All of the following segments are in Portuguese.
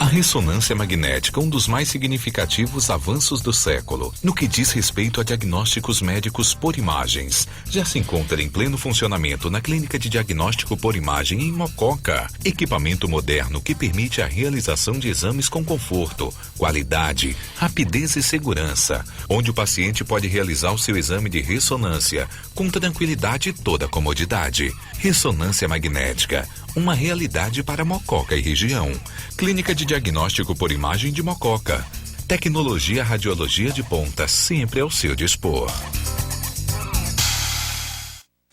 ressonância magnética, um dos mais significativos avanços do século, no que diz respeito a diagnósticos médicos por imagens, já se encontra em pleno funcionamento na Clínica de Diagnóstico por Imagem em Mococa. Equipamento moderno que permite a realização de exames com conforto, qualidade, rapidez e segurança, onde o paciente pode realizar o seu exame de ressonância com tranquilidade e toda comodidade. Ressonância magnética, uma realidade para Mococa e região. Clínica de Diagnóstico por Imagem de Mococa. Tecnologia radiologia de ponta, sempre ao seu dispor.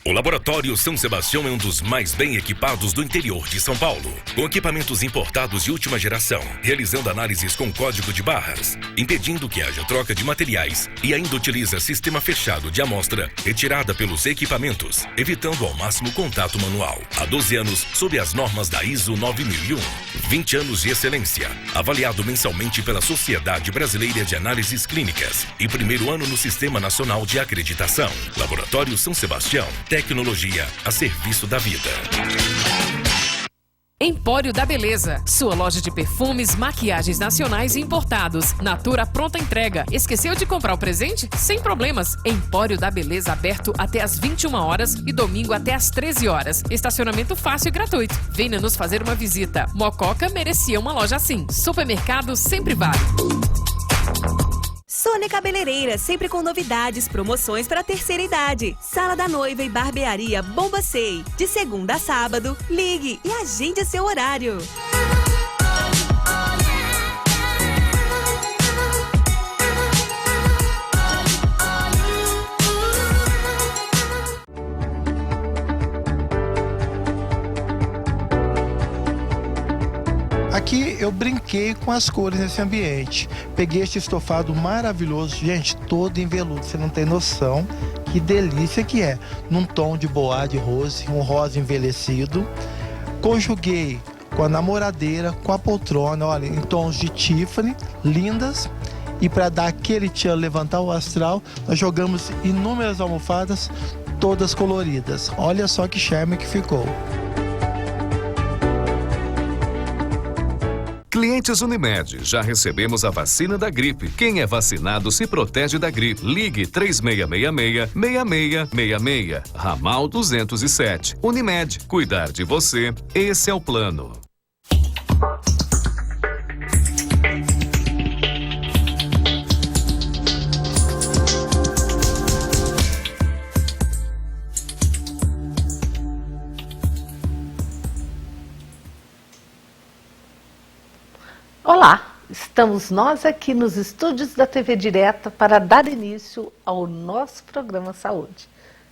O Laboratório São Sebastião é um dos mais bem equipados do interior de São Paulo, com equipamentos importados de última geração, realizando análises com código de barras, impedindo que haja troca de materiais e ainda utiliza sistema fechado de amostra retirada pelos equipamentos, evitando ao máximo contato manual. Há 12 anos, sob as normas da ISO 9001, 20 anos de excelência, avaliado mensalmente pela Sociedade Brasileira de Análises Clínicas e primeiro ano no Sistema Nacional de Acreditação. Laboratório São Sebastião. Tecnologia a serviço da vida. Empório da Beleza, sua loja de perfumes, maquiagens nacionais e importados. Natura pronta entrega. Esqueceu de comprar o presente? Sem problemas. Empório da Beleza aberto até às 21 horas e domingo até às 13 horas. Estacionamento fácil e gratuito. Venha nos fazer uma visita. Mococa merecia uma loja assim. Supermercado Sempre Vale. Sônia Cabeleireira, sempre com novidades, promoções para a terceira idade. Sala da noiva e barbearia Bomba Sei. De segunda a sábado, ligue e agende seu horário. Aqui eu brinquei com as cores nesse ambiente. Peguei este estofado maravilhoso, gente, todo em veludo, você não tem noção que delícia que é. Num tom de bois de rose, um rosa envelhecido. Conjuguei com a namoradeira, com a poltrona, olha, em tons de Tiffany, lindas. E para dar aquele tchan, levantar o astral, nós jogamos inúmeras almofadas, todas coloridas. Olha só que charme que ficou. Clientes Unimed, já recebemos a vacina da gripe. Quem é vacinado se protege da gripe. Ligue 3666-6666, ramal 207. Unimed, cuidar de você, esse é o plano. Olá, estamos nós aqui nos estúdios da TV Direta para dar início ao nosso programa Saúde.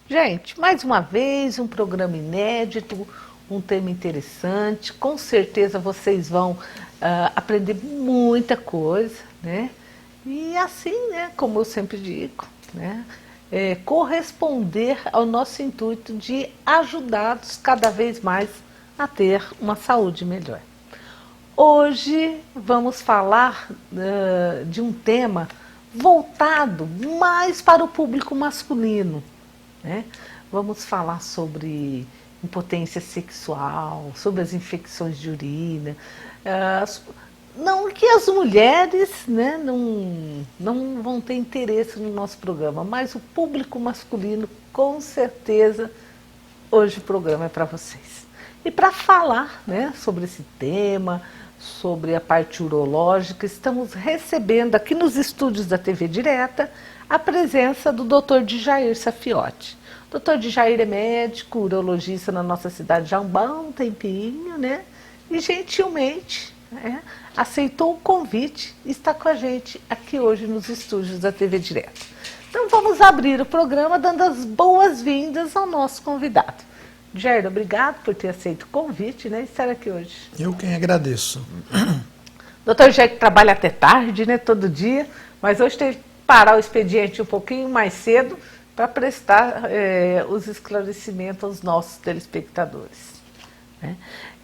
Gente, mais uma vez um programa inédito, um tema interessante, com certeza vocês vão aprender muita coisa, né? E assim, né, como eu sempre digo, né, corresponder ao nosso intuito de ajudá-los cada vez mais a ter uma saúde melhor. Hoje vamos falar de um tema voltado mais para o público masculino, né? Vamos falar sobre impotência sexual, sobre as infecções de urina. Não que as mulheres, né, não vão ter interesse no nosso programa, mas o público masculino, com certeza, hoje o programa é para vocês. E para falar, né, sobre esse tema, sobre a parte urológica, estamos recebendo aqui nos estúdios da TV Direta a presença do Dr. Djair Safiotti. O Dr. Djair é médico, urologista na nossa cidade já há um bom tempinho, né? E gentilmente, né, aceitou o convite e está com a gente aqui hoje nos estúdios da TV Direta. Então vamos abrir o programa dando as boas-vindas ao nosso convidado. Djair, obrigado por ter aceito o convite, né, e estar aqui hoje. Eu quem agradeço. Doutor Djair trabalha até tarde, né, todo dia, mas hoje teve que parar o expediente um pouquinho mais cedo para prestar os esclarecimentos aos nossos telespectadores, né?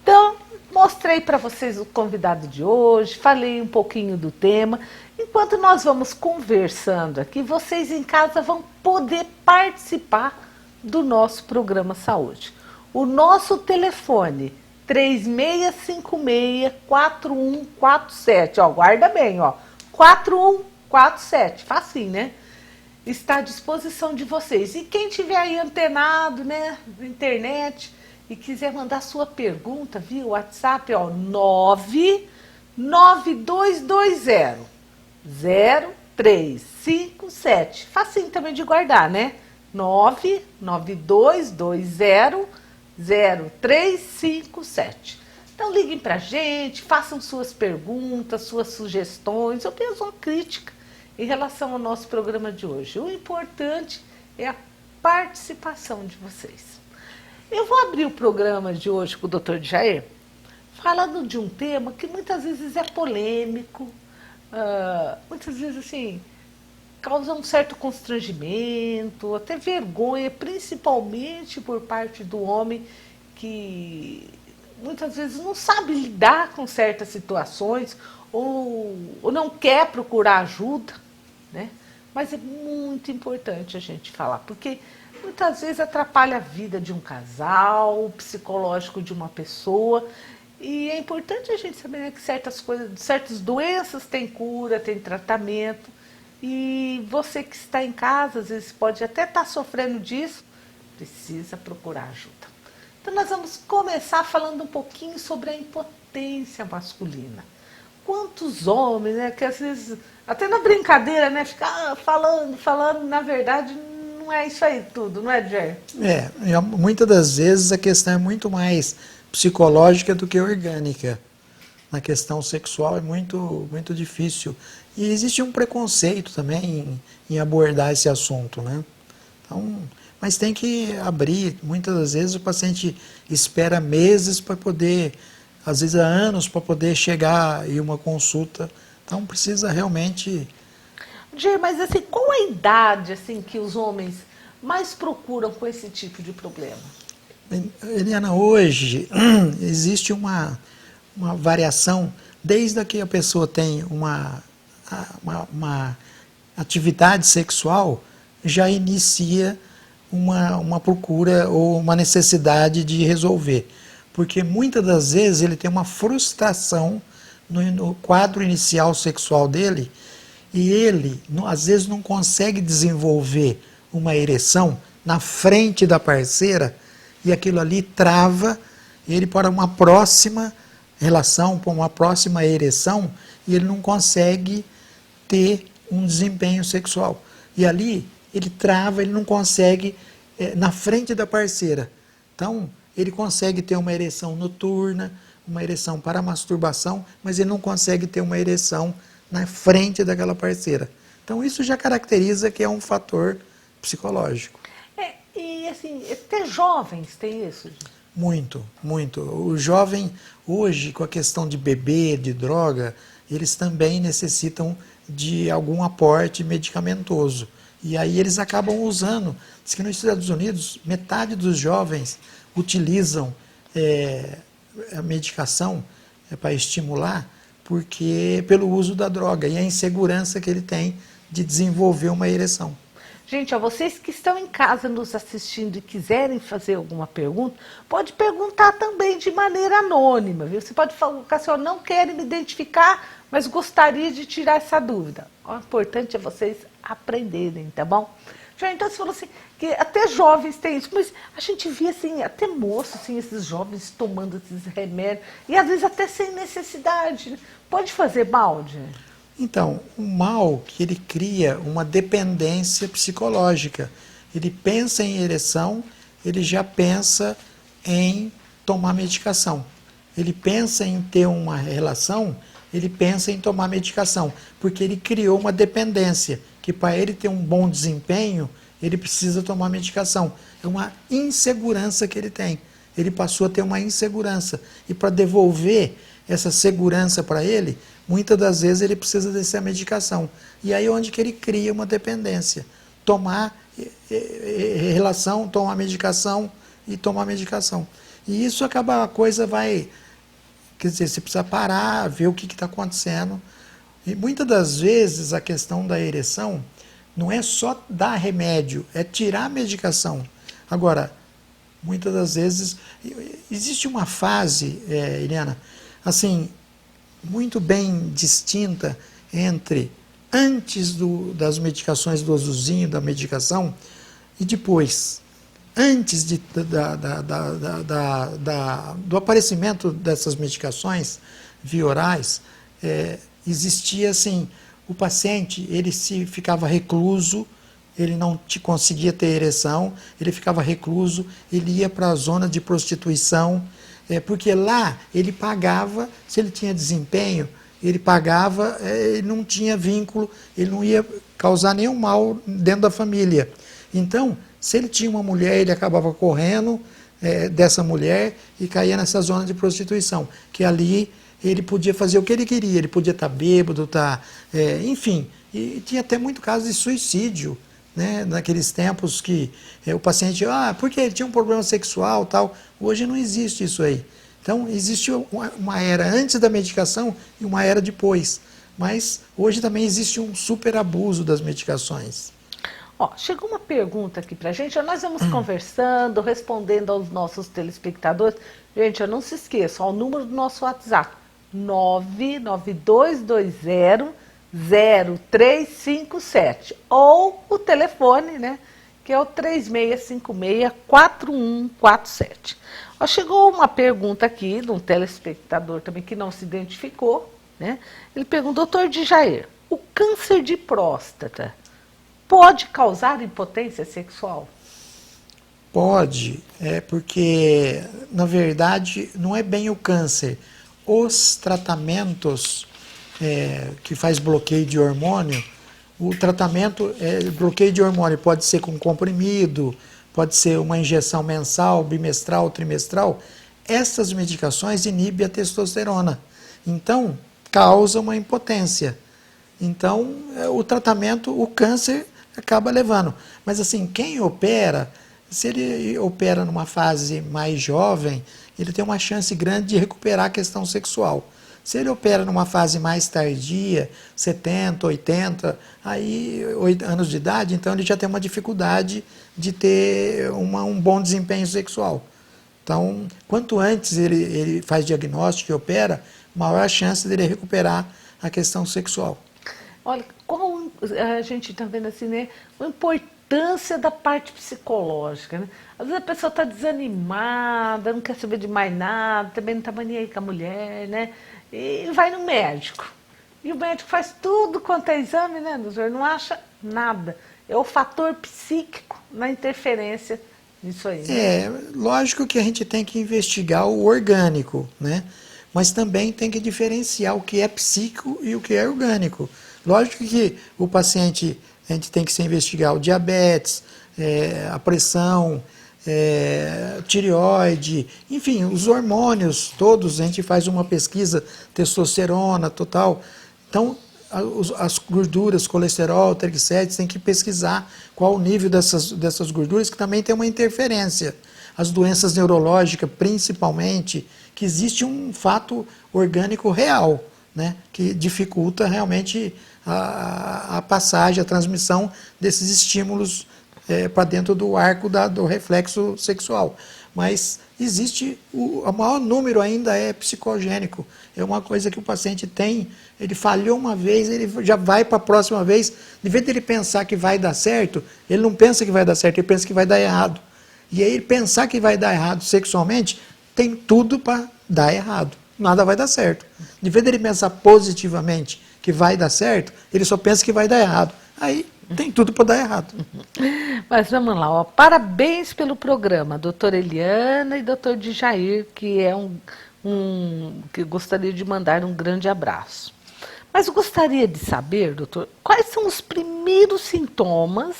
Então, mostrei para vocês o convidado de hoje, falei um pouquinho do tema. Enquanto nós vamos conversando aqui, vocês em casa vão poder participar do nosso programa Saúde. O nosso telefone 3656-4147. Ó, guarda bem, ó. 4147. Facinho, né? Está à disposição de vocês. E quem tiver aí antenado, né, na internet e quiser mandar sua pergunta via WhatsApp, ó, 99220-0357. Facinho também de guardar, né? 99220-0357. Então liguem pra gente, façam suas perguntas, suas sugestões, ou mesmo uma crítica em relação ao nosso programa de hoje. O importante é a participação de vocês. Eu vou abrir o programa de hoje com o Dr. Jair, falando de um tema que muitas vezes é polêmico, muitas vezes assim, causa um certo constrangimento, até vergonha, principalmente por parte do homem que muitas vezes não sabe lidar com certas situações ou não quer procurar ajuda, né? Mas é muito importante a gente falar, porque muitas vezes atrapalha a vida de um casal, o psicológico de uma pessoa, e é importante a gente saber, né, que certas coisas, certas doenças têm cura, têm tratamento, e você que está em casa, às vezes pode até estar sofrendo disso, precisa procurar ajuda. Então nós vamos começar falando um pouquinho sobre a impotência masculina. Quantos homens, né, que às vezes, até na brincadeira, né, ficar falando, na verdade, não é isso aí tudo, não é, Jair? Muitas das vezes a questão é muito mais psicológica do que orgânica. Na questão sexual é muito difícil. E existe um preconceito também em abordar esse assunto, né? Então, mas tem que abrir. Muitas das vezes o paciente espera meses para poder, às vezes há anos, para poder chegar em uma consulta. Então precisa realmente... Jair, mas assim, qual a idade assim, que os homens mais procuram com esse tipo de problema? Eliana, hoje existe uma variação, desde que a pessoa tem uma atividade sexual, já inicia uma procura ou uma necessidade de resolver. Porque muitas das vezes ele tem uma frustração no quadro inicial sexual dele e ele, às vezes, não consegue desenvolver uma ereção na frente da parceira e aquilo ali trava ele para uma próxima relação, para uma próxima ereção, e ele não consegue ter um desempenho sexual. E ali ele trava, ele não consegue na frente da parceira. Então, ele consegue ter uma ereção noturna, uma ereção para masturbação, mas ele não consegue ter uma ereção na frente daquela parceira. Então, isso já caracteriza que é um fator psicológico. E assim, até jovens tem isso? Muito, muito. O jovem, hoje, com a questão de beber, de droga, eles também necessitam de algum aporte medicamentoso. E aí eles acabam usando. Diz que nos Estados Unidos, metade dos jovens utilizam a medicação para estimular, porque pelo uso da droga e a insegurança que ele tem de desenvolver uma ereção. Gente, ó, vocês que estão em casa nos assistindo e quiserem fazer alguma pergunta, pode perguntar também de maneira anônima, viu? Você pode falar assim, eu não quero me identificar, mas gostaria de tirar essa dúvida. O importante é vocês aprenderem, tá bom? Já então você falou assim, que até jovens têm isso, mas a gente vê assim, até moços, assim, esses jovens tomando esses remédios, e às vezes até sem necessidade. Né? Pode fazer mal, gente? Então, o mal que ele cria uma dependência psicológica. Ele pensa em ereção, ele já pensa em tomar medicação. Ele pensa em ter uma relação, ele pensa em tomar medicação, porque ele criou uma dependência, que para ele ter um bom desempenho, ele precisa tomar medicação. É uma insegurança que ele tem. Ele passou a ter uma insegurança. E para devolver essa segurança para ele, muitas das vezes ele precisa dessa medicação. E aí é onde que ele cria uma dependência. Tomar relação, tomar medicação e tomar medicação. E isso acaba, a coisa vai... Quer dizer, você precisa parar, ver o que está acontecendo. E muitas das vezes a questão da ereção não é só dar remédio, é tirar a medicação. Agora, muitas das vezes, existe uma fase, Eliana, assim, muito bem distinta entre antes das medicações, do usuzinho da medicação e depois. Antes do aparecimento dessas medicações via orais, existia assim, o paciente ele ficava recluso, ele não conseguia ter ereção, ele ficava recluso, ele ia para a zona de prostituição, porque lá ele pagava, se ele tinha desempenho, ele pagava, ele não tinha vínculo, ele não ia causar nenhum mal dentro da família. Então, se ele tinha uma mulher, ele acabava correndo dessa mulher e caía nessa zona de prostituição, que ali ele podia fazer o que ele queria, ele podia estar bêbado, enfim, e tinha até muito caso de suicídio, né, naqueles tempos que o paciente, porque ele tinha um problema sexual, tal. Hoje não existe isso aí. Então, existe uma era antes da medicação e uma era depois, mas hoje também existe um superabuso das medicações. Chegou uma pergunta aqui pra gente, nós vamos conversando, respondendo aos nossos telespectadores. Gente, não se esqueça, o número do nosso WhatsApp, 992200357, ou o telefone, né, que é o 3656-4147. Chegou uma pergunta aqui de um telespectador também que não se identificou, né? Ele perguntou, doutor Djair, o câncer de próstata pode causar impotência sexual? Pode, porque, na verdade, não é bem o câncer. Os tratamentos que faz bloqueio de hormônio, o tratamento, bloqueio de hormônio pode ser com comprimido, pode ser uma injeção mensal, bimestral, trimestral. Essas medicações inibem a testosterona. Então, causa uma impotência. Então, o tratamento, o câncer acaba levando. Mas assim, quem opera, se ele opera numa fase mais jovem, ele tem uma chance grande de recuperar a questão sexual. Se ele opera numa fase mais tardia, 70, 80, aí 8 anos de idade, então ele já tem uma dificuldade de ter um bom desempenho sexual. Então, quanto antes ele faz diagnóstico e opera, maior a chance dele recuperar a questão sexual. Olha, a gente está vendo assim, né, a importância da parte psicológica, né? Às vezes a pessoa está desanimada, não quer saber de mais nada, também não está nem aí com a mulher, né? E vai no médico. E o médico faz tudo quanto é exame, né, doutor? Não acha nada. É o fator psíquico na interferência nisso aí. Né? Lógico que a gente tem que investigar o orgânico, né? Mas também tem que diferenciar o que é psíquico e o que é orgânico. Lógico que o paciente, a gente tem que se investigar o diabetes, a pressão, tireoide, enfim, os hormônios todos, a gente faz uma pesquisa, testosterona, total. Então, as gorduras, colesterol, triglicérides, tem que pesquisar qual o nível dessas gorduras, que também tem uma interferência. As doenças neurológicas, principalmente, que existe um fato orgânico real, né, que dificulta realmente a passagem, a transmissão desses estímulos para dentro do arco do reflexo sexual. Mas existe, o maior número ainda é psicogênico. É uma coisa que o paciente tem, ele falhou uma vez, ele já vai para a próxima vez. De vez de ele pensar que vai dar certo, ele não pensa que vai dar certo, ele pensa que vai dar errado. E aí ele pensar que vai dar errado sexualmente, tem tudo para dar errado. Nada vai dar certo. De vez de ele pensar positivamente que vai dar certo, ele só pensa que vai dar errado. Aí tem tudo para dar errado. Mas vamos lá, parabéns pelo programa, doutora Eliana e doutor Djair, que é que gostaria de mandar um grande abraço. Mas eu gostaria de saber, doutor, quais são os primeiros sintomas,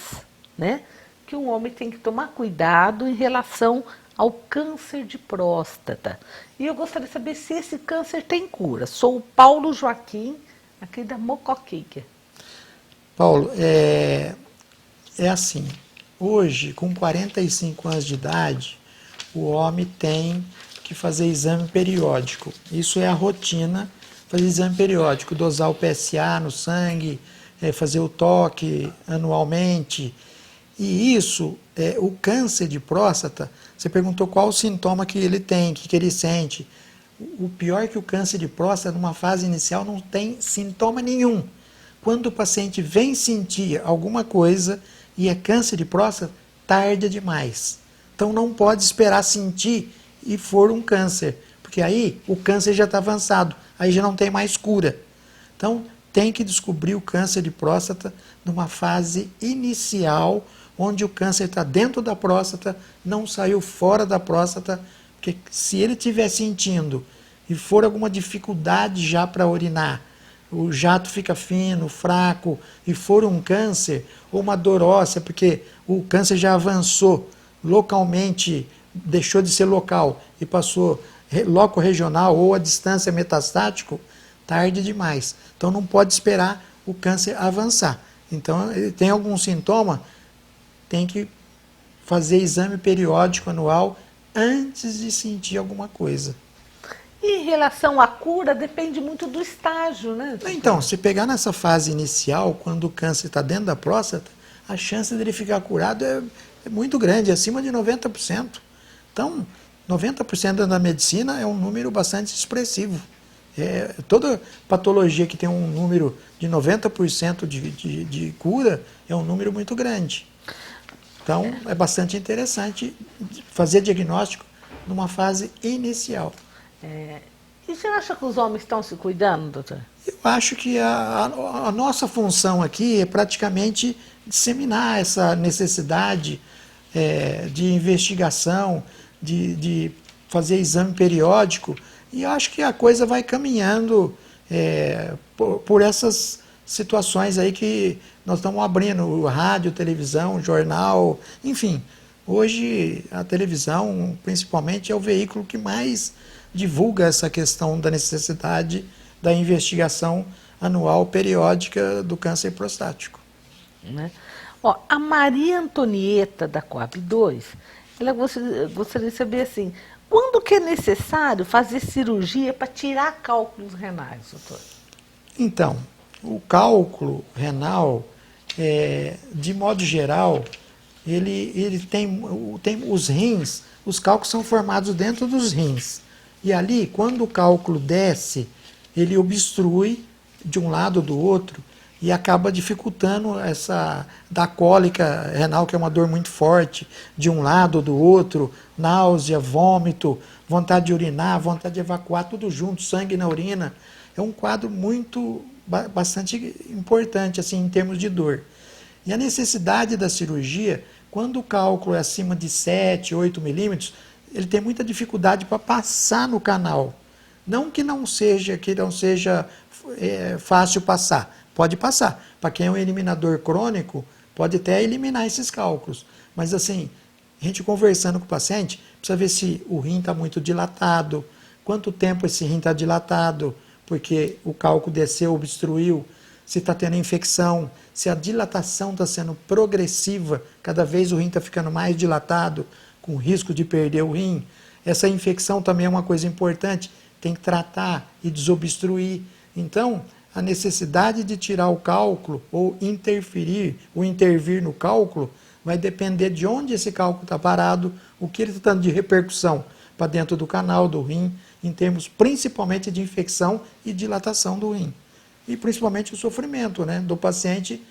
né, que um homem tem que tomar cuidado em relação ao câncer de próstata. E eu gostaria de saber se esse câncer tem cura. Sou o Paulo Joaquim, aqui da Mocoquinha. Paulo, é assim, hoje, com 45 anos de idade, o homem tem que fazer exame periódico. Isso é a rotina, fazer exame periódico, dosar o PSA no sangue, fazer o toque anualmente. E isso, o câncer de próstata, você perguntou qual o sintoma que ele tem, que ele sente. O pior é que o câncer de próstata, numa fase inicial, não tem sintoma nenhum. Quando o paciente vem sentir alguma coisa e é câncer de próstata, tarde demais. Então não pode esperar sentir e for um câncer, porque aí o câncer já está avançado, aí já não tem mais cura. Então tem que descobrir o câncer de próstata numa fase inicial, onde o câncer está dentro da próstata, não saiu fora da próstata, porque se ele estiver sentindo e for alguma dificuldade já para urinar, o jato fica fino, fraco, e for um câncer, ou uma dor óssea, porque o câncer já avançou localmente, deixou de ser local e passou loco-regional ou a distância metastático, tarde demais. Então não pode esperar o câncer avançar. Então ele tem algum sintoma, tem que fazer exame periódico anual antes de sentir alguma coisa. E em relação à cura, depende muito do estágio, né? Então, se pegar nessa fase inicial, quando o câncer está dentro da próstata, a chance dele ficar curado é muito grande, acima de 90%. Então, 90% da medicina é um número bastante expressivo. Toda patologia que tem um número de 90% de cura é um número muito grande. Então, é bastante interessante fazer diagnóstico numa fase inicial. E você acha que os homens estão se cuidando, doutor? Eu acho que a nossa função aqui é praticamente disseminar essa necessidade de investigação, de fazer exame periódico, e eu acho que a coisa vai caminhando por essas situações aí que nós estamos abrindo, rádio, televisão, jornal, enfim. Hoje a televisão, principalmente, é o veículo que mais divulga essa questão da necessidade da investigação anual periódica do câncer prostático. Né? Ó, a Maria Antonieta da Coab 2, ela gostaria de saber assim, quando que é necessário fazer cirurgia para tirar cálculos renais, doutor? Então, o cálculo renal, de modo geral, ele tem os rins, os cálculos são formados dentro dos rins. E ali, quando o cálculo desce, ele obstrui de um lado ou do outro e acaba dificultando da cólica renal, que é uma dor muito forte, de um lado ou do outro, náusea, vômito, vontade de urinar, vontade de evacuar, tudo junto, sangue na urina. É um quadro bastante importante, assim, em termos de dor. E a necessidade da cirurgia, quando o cálculo é acima de 7, 8 milímetros, ele tem muita dificuldade para passar no canal. Não que não seja fácil passar, pode passar. Para quem é um eliminador crônico, pode até eliminar esses cálculos. Mas assim, a gente conversando com o paciente, precisa ver se o rim está muito dilatado, quanto tempo esse rim está dilatado, porque o cálculo desceu, obstruiu, se está tendo infecção, se a dilatação está sendo progressiva, cada vez o rim está ficando mais dilatado, com risco de perder o rim. Essa infecção também é uma coisa importante, tem que tratar e desobstruir. Então, a necessidade de tirar o cálculo ou intervir no cálculo vai depender de onde esse cálculo está parado, o que ele está dando de repercussão para dentro do canal do rim, em termos principalmente de infecção e dilatação do rim. E principalmente o sofrimento, né, do paciente.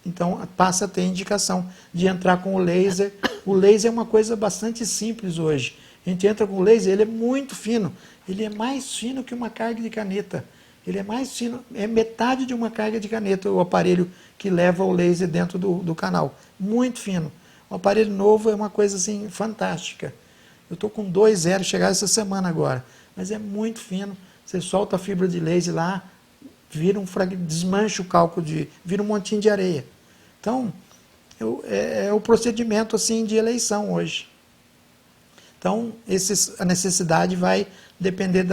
Então, passa a ter indicação de entrar com o laser. O laser é uma coisa bastante simples hoje. A gente entra com o laser, ele é muito fino. Ele é mais fino que uma carga de caneta. Ele é mais fino, é metade de uma carga de caneta, o aparelho que leva o laser dentro do canal. Muito fino. O aparelho novo é uma coisa assim fantástica. Eu estou com 2.0, chegar essa semana agora. Mas é muito fino. Você solta a fibra de laser lá, desmancha o cálculo, vira um montinho de areia. Então, é o procedimento assim, de eleição hoje. Então, a necessidade vai depender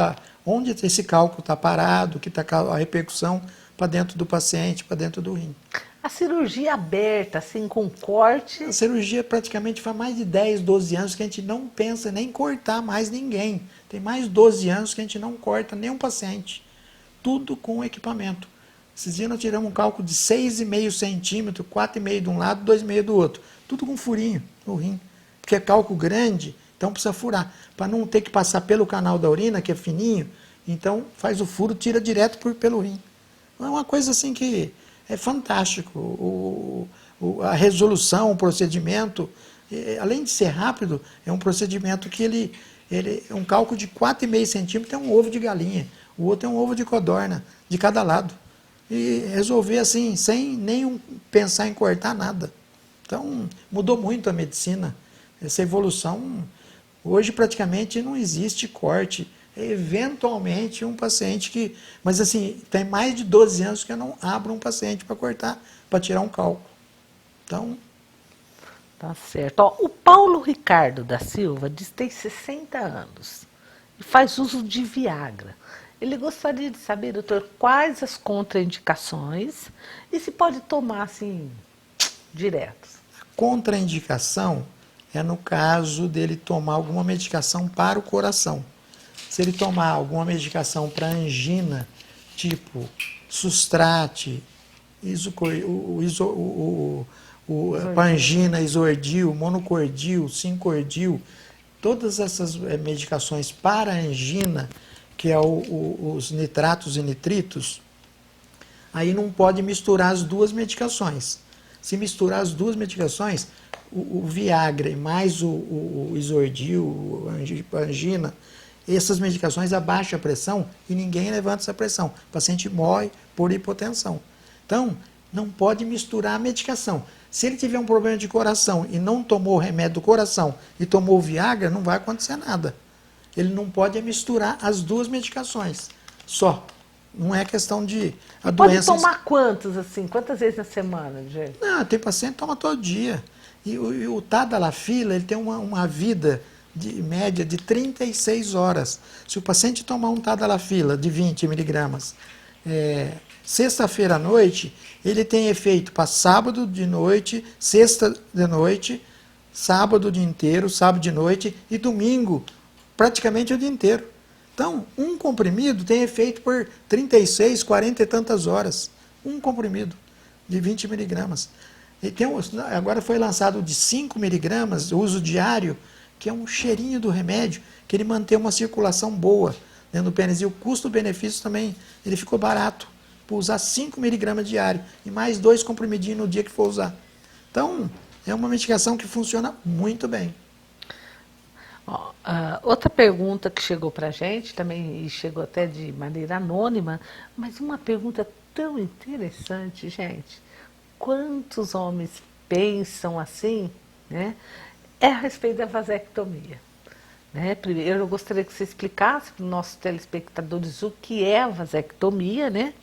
onde esse cálculo está parado, que está a repercussão para dentro do paciente, para dentro do rim. A cirurgia aberta, assim, com corte... A cirurgia praticamente faz mais de 10, 12 anos que a gente não pensa nem em cortar mais ninguém. Tem mais de 12 anos que a gente não corta nenhum paciente. Tudo com equipamento. Esses dias nós tiramos um cálculo de 6,5 centímetros, 4,5 de um lado, 2,5 do outro. Tudo com furinho no rim. Porque é cálculo grande, então precisa furar. Para não ter que passar pelo canal da urina, que é fininho, então faz o furo, tira direto pelo rim. É uma coisa assim que é fantástico. A resolução, o procedimento, além de ser rápido, é um procedimento que ele é um cálculo de 4,5 centímetros, é um ovo de galinha. O outro é um ovo de codorna, de cada lado. E resolver assim, sem nem pensar em cortar nada. Então, mudou muito a medicina. Essa evolução, hoje praticamente não existe corte. Eventualmente um paciente que... Mas assim, tem mais de 12 anos que eu não abro um paciente para cortar, para tirar um cálculo. Então... Tá certo. Ó, o Paulo Ricardo da Silva diz que tem 60 anos e faz uso de Viagra. Ele gostaria de saber, doutor, quais as contraindicações e se pode tomar assim, direto. Contraindicação é no caso dele tomar alguma medicação para o coração. Se ele tomar alguma medicação para angina, tipo Sustrate, Pangina, Isordil, Monocordil, Sincordil, todas essas medicações para angina, que é os nitratos e nitritos, aí não pode misturar as duas medicações. Se misturar as duas medicações, o Viagra e mais o Isordil, a angina, essas medicações abaixam a pressão e ninguém levanta essa pressão. O paciente morre por hipotensão. Então, não pode misturar a medicação. Se ele tiver um problema de coração e não tomou o remédio do coração e tomou o Viagra, não vai acontecer nada. Ele não pode misturar as duas medicações, só. Não é questão de... Pode tomar quantos, assim? Quantas vezes na semana, gente? Não, tem paciente que toma todo dia. E o Tadalafila, ele tem uma vida de média de 36 horas. Se o paciente tomar um Tadalafila de 20 miligramas, sexta-feira à noite, ele tem efeito para sábado de noite, sexta de noite, sábado o dia inteiro, sábado de noite e domingo, praticamente o dia inteiro. Então, um comprimido tem efeito por 36, 40 e tantas horas. Um comprimido de 20 miligramas. E agora foi lançado o de 5 miligramas, uso diário, que é um cheirinho do remédio, que ele mantém uma circulação boa dentro do pênis. E o custo-benefício também, ele ficou barato, por usar 5 miligramas diário, e mais 2 comprimidinhos no dia que for usar. Então, é uma medicação que funciona muito bem. Outra pergunta que chegou para a gente, também e chegou até de maneira anônima, mas uma pergunta tão interessante, gente. Quantos homens pensam assim, né? É a respeito da vasectomia. Né? Primeiro, eu gostaria que você explicasse para os nossos telespectadores o que é a vasectomia, né?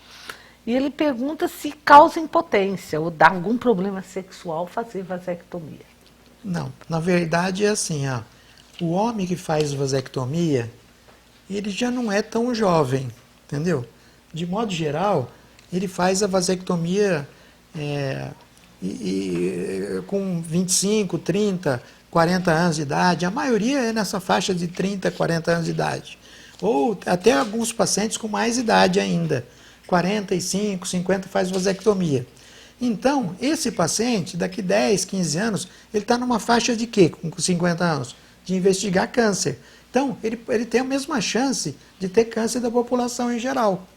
E ele pergunta se causa impotência ou dá algum problema sexual fazer vasectomia. Não, na verdade é assim, ó. O homem que faz vasectomia, ele já não é tão jovem, entendeu? De modo geral, ele faz a vasectomia com 25, 30, 40 anos de idade. A maioria é nessa faixa de 30, 40 anos de idade. Ou até alguns pacientes com mais idade ainda. 45, 50 faz vasectomia. Então, esse paciente, daqui 10, 15 anos, ele está numa faixa de quê com 50 anos? De investigar câncer. Então, ele tem a mesma chance de ter câncer da população em geral.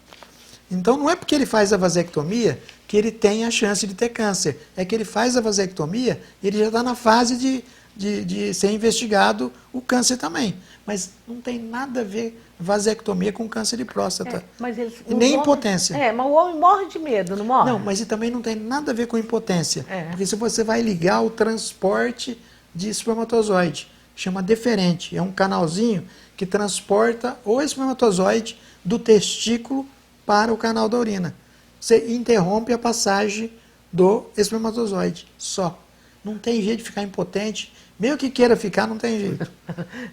Então, não é porque ele faz a vasectomia que ele tem a chance de ter câncer. É que ele faz a vasectomia, ele já está na fase de ser investigado o câncer também. Mas não tem nada a ver vasectomia com câncer de próstata. Nem impotência. Mas o homem morre de medo, não morre? Não, mas também não tem nada a ver com impotência. Porque se você vai ligar o transporte de espermatozoide, chama deferente, é um canalzinho que transporta o espermatozoide do testículo para o canal da urina. Você interrompe a passagem do espermatozoide, só. Não tem jeito de ficar impotente, mesmo que queira ficar, não tem jeito.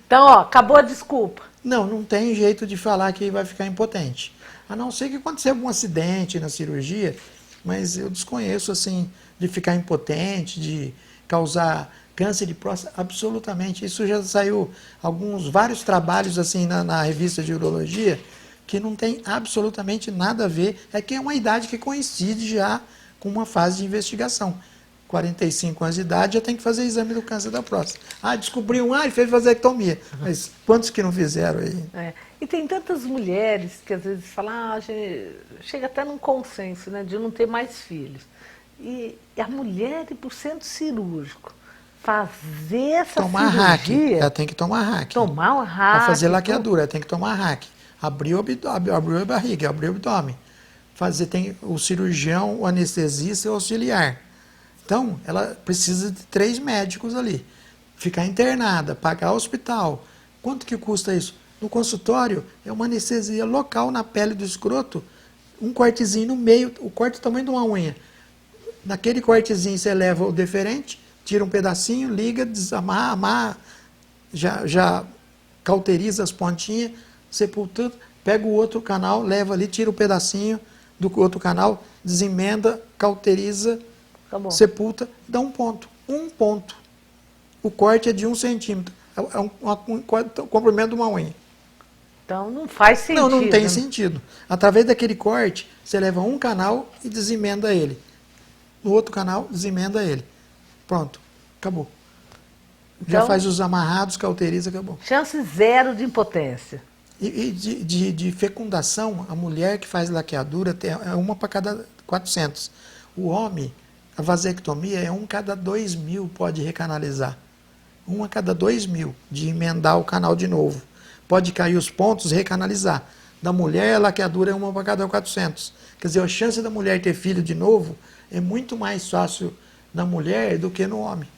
Então, ó, acabou a desculpa. Não tem jeito de falar que vai ficar impotente. A não ser que aconteça algum acidente na cirurgia, mas eu desconheço, assim, de ficar impotente, de causar câncer de próstata, absolutamente. Isso já saiu vários trabalhos assim na revista de urologia, que não tem absolutamente nada a ver, é que é uma idade que coincide já com uma fase de investigação. 45 anos de idade já tem que fazer exame do câncer da próstata. Ah, descobriu e fez vasectomia. Mas quantos que não fizeram aí? E tem tantas mulheres que às vezes falam, chega até num consenso, né, de não ter mais filhos. E a mulher ir para o centro cirúrgico fazer essa tomar cirurgia... RAQ, ela tem que tomar RAQ. Tomar uma RAQ. Para fazer laqueadura, ela tem que tomar RAQ. Abrir a barriga, abrir o abdômen. Tem o cirurgião, o anestesista e o auxiliar. Então, ela precisa de 3 médicos ali. Ficar internada, pagar o hospital. Quanto que custa isso? No consultório, é uma anestesia local na pele do escroto, um cortezinho no meio, o corte do tamanho de uma unha. Naquele cortezinho você leva o deferente, tira um pedacinho, liga, desamarra, amarra, já cauteriza as pontinhas, sepulta, pega o outro canal, leva ali, tira o pedacinho do outro canal, desemenda, cauteriza, sepulta, dá um ponto. Um ponto. O corte é de 1 centímetro. É um comprimento de uma unha. Então não faz sentido. Não tem sentido. Através daquele corte, você leva um canal e desemenda ele. No outro canal, desemenda ele. Pronto. Acabou. Então, já faz os amarrados, cauteriza, acabou. Chance zero de impotência. E de fecundação, a mulher que faz laqueadura é uma para cada 400. O homem, a vasectomia é 1 cada 2.000 pode recanalizar. 1 a cada 2.000 de emendar o canal de novo. Pode cair os pontos e recanalizar. Da mulher, a laqueadura é 1 para cada 400. Quer dizer, a chance da mulher ter filho de novo é muito mais fácil na mulher do que no homem.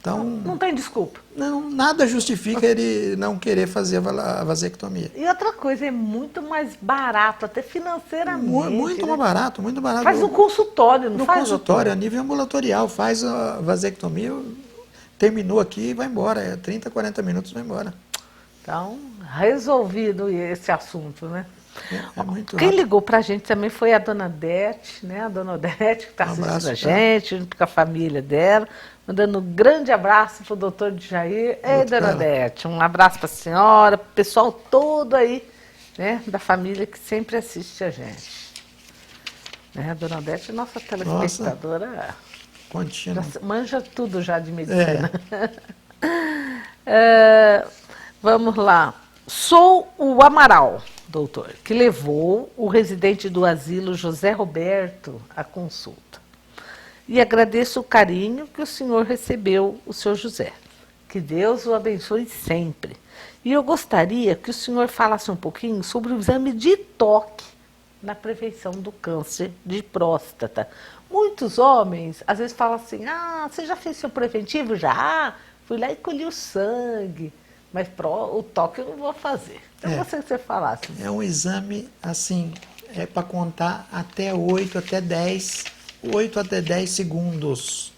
Então, não tem desculpa. Nada justifica ele não querer fazer a vasectomia. E outra coisa, é muito mais barato, até financeiramente. Muito mais barato, muito barato. Faz no consultório, não faz? No consultório, a nível ambulatorial, faz a vasectomia, terminou aqui e vai embora. 30, 40 minutos vai embora. Então, resolvido esse assunto, né? É muito Quem rápido. ligou pra gente também foi a dona Odete, né? A dona Odete, que está assistindo a gente, junto com a família dela. Mandando um grande abraço pro doutor Djair. Ei, dona Odete, um abraço para a senhora, pro pessoal todo aí, né? Da família que sempre assiste a gente. Né? A dona Odete é nossa telespectadora. Contínua. Manja tudo já de medicina. Vamos lá. Sou o Amaral, doutor, que levou o residente do asilo José Roberto à consulta. E agradeço o carinho que o senhor recebeu, o senhor José. Que Deus o abençoe sempre. E eu gostaria que o senhor falasse um pouquinho sobre o exame de toque na prevenção do câncer de próstata. Muitos homens, às vezes, falam assim, você já fez seu preventivo? Já, fui lá e colhi o sangue. Mas o toque eu não vou fazer. Então, gostaria que você falasse. É um exame, assim, é para contar até 8 até 10 segundos.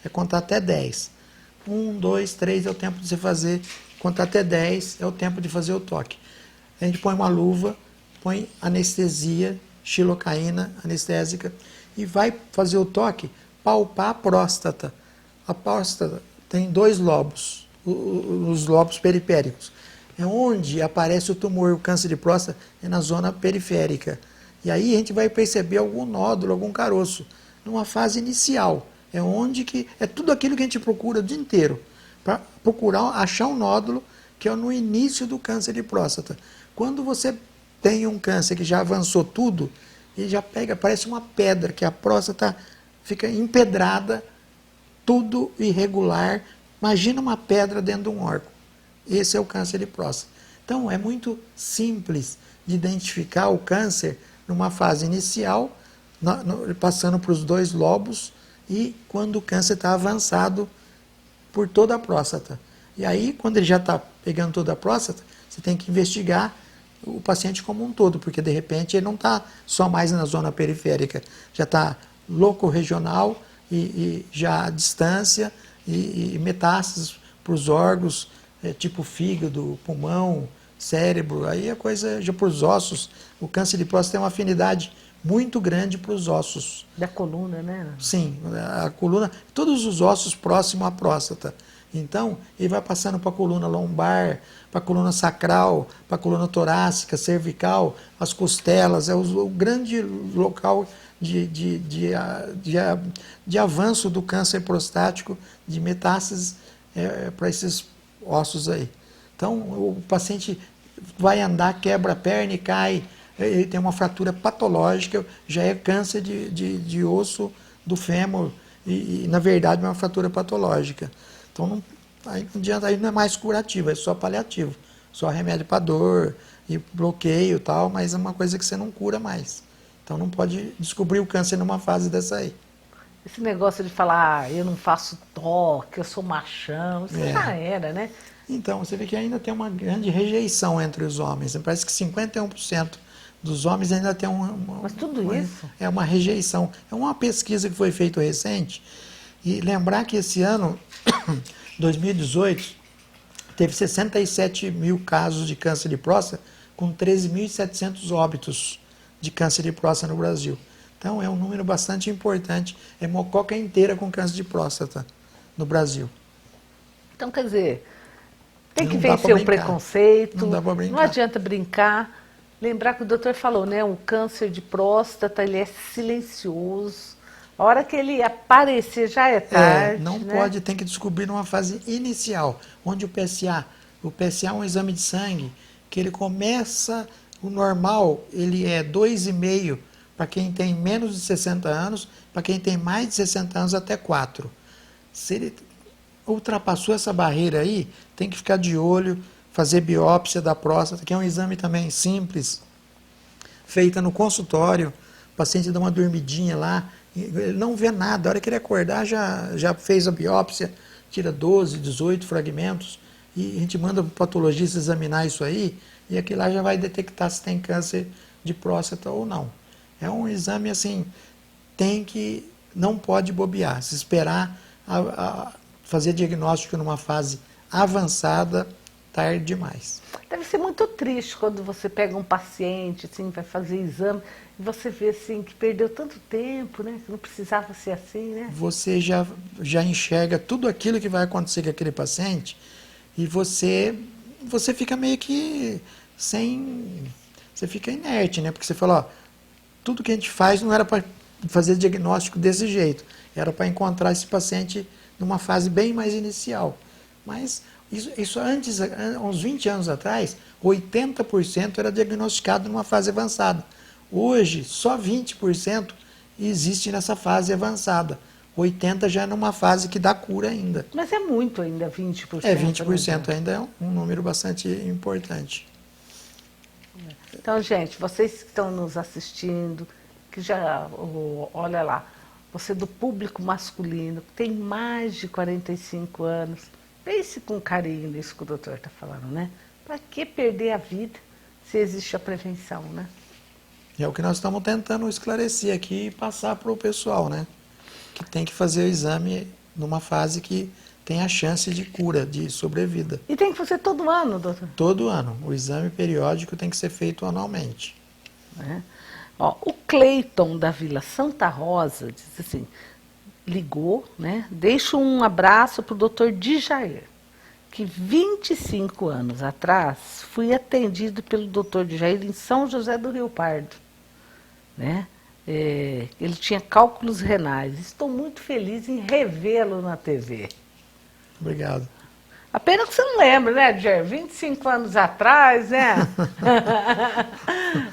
É contar até 10. 1, 2, 3 é o tempo de você fazer. Contar até 10 é o tempo de fazer o toque. A gente põe uma luva, põe anestesia, xilocaína anestésica e vai fazer o toque, palpar a próstata. A próstata tem 2 lobos, os lobos periféricos. É onde aparece o tumor, o câncer de próstata, é na zona periférica. E aí a gente vai perceber algum nódulo, algum caroço, numa fase inicial. É onde que é tudo aquilo que a gente procura o dia inteiro, para procurar achar um nódulo que é no início do câncer de próstata. Quando você tem um câncer que já avançou tudo, ele já pega, parece uma pedra, que a próstata fica empedrada, tudo irregular. Imagina uma pedra dentro de um órgão. Esse é o câncer de próstata. Então, é muito simples de identificar o câncer numa fase inicial, passando para os 2 lobos, e quando o câncer está avançado por toda a próstata. E aí, quando ele já está pegando toda a próstata, você tem que investigar o paciente como um todo, porque de repente ele não está só mais na zona periférica, já está locorregional e já a distância e metástases para os órgãos, tipo fígado, pulmão, cérebro, aí a coisa já para os ossos. O câncer de próstata tem uma afinidade muito grande para os ossos. Da coluna, né? Sim, a coluna, todos os ossos próximos à próstata. Então, ele vai passando para a coluna lombar, para a coluna sacral, para a coluna torácica, cervical, as costelas, é o grande local de avanço do câncer prostático, de metástases para esses ossos aí. Então, o paciente vai andar, quebra a perna e cai, ele tem uma fratura patológica, já é câncer de osso do fêmur, e na verdade é uma fratura patológica. Então aí não adianta, aí não é mais curativo, é só paliativo, só remédio para dor e bloqueio e tal, mas é uma coisa que você não cura mais. Então não pode descobrir o câncer numa fase dessa aí. Esse negócio de falar, eu não faço toque, eu sou machão, isso já era, né? Então, você vê que ainda tem uma grande rejeição entre os homens. Parece que 51% dos homens ainda tem Mas tudo isso? É uma rejeição. É uma pesquisa que foi feita recente. E lembrar que esse ano, 2018, teve 67 mil casos de câncer de próstata, com 13.700 óbitos de câncer de próstata no Brasil. Então, é um número bastante importante. É mococa inteira com câncer de próstata no Brasil. Então, quer dizer, tem que Não dá vencer pra o brincar. preconceito, Não dá pra brincar. não adianta brincar. Lembrar que o doutor falou, né? O câncer de próstata, ele é silencioso. A hora que ele aparecer já é tarde. Não né? pode, tem que descobrir numa fase inicial, onde o PSA é um exame de sangue, que ele começa, o normal, ele é 2,5 para quem tem menos de 60 anos, para quem tem mais de 60 anos até 4. Se ele ultrapassou essa barreira aí, tem que ficar de olho, fazer biópsia da próstata, que é um exame também simples, feita no consultório, o paciente dá uma dormidinha lá, ele não vê nada, a hora que ele acordar já fez a biópsia, tira 12, 18 fragmentos, e a gente manda para o patologista examinar isso aí, e aquele lá já vai detectar se tem câncer de próstata ou não. É um exame assim, não pode bobear, se esperar fazer diagnóstico numa fase avançada, tarde demais. Deve ser muito triste quando você pega um paciente, assim, vai fazer exame, e você vê, assim, que perdeu tanto tempo, né? Que não precisava ser assim, né? Você já enxerga tudo aquilo que vai acontecer com aquele paciente e você fica meio que você fica inerte, né? Porque você fala, ó, tudo que a gente faz não era para fazer diagnóstico desse jeito, era para encontrar esse paciente numa fase bem mais inicial. Mas isso antes, uns 20 anos atrás, 80% era diagnosticado numa fase avançada. Hoje, só 20% existe nessa fase avançada. 80% já é numa fase que dá cura ainda. Mas é muito ainda, 20%. 20% ainda é um número bastante importante. Então, gente, vocês que estão nos assistindo, que já, olha lá, você do público masculino, que tem mais de 45 anos, pense com carinho nisso que o doutor está falando, né? Para que perder a vida se existe a prevenção, né? É o que nós estamos tentando esclarecer aqui e passar para o pessoal, né? Que tem que fazer o exame numa fase que tem a chance de cura, de sobrevida. E tem que fazer todo ano, doutor? Todo ano. O exame periódico tem que ser feito anualmente. É. Ó, o Cleiton da Vila Santa Rosa diz assim, ligou, né? Deixa um abraço para o doutor Djair, que 25 anos atrás fui atendido pelo doutor Djair em São José do Rio Pardo, né? Ele tinha cálculos renais. Estou muito feliz em revê-lo na TV. Obrigado. A pena que você não lembra, né, Djair? 25 anos atrás, né?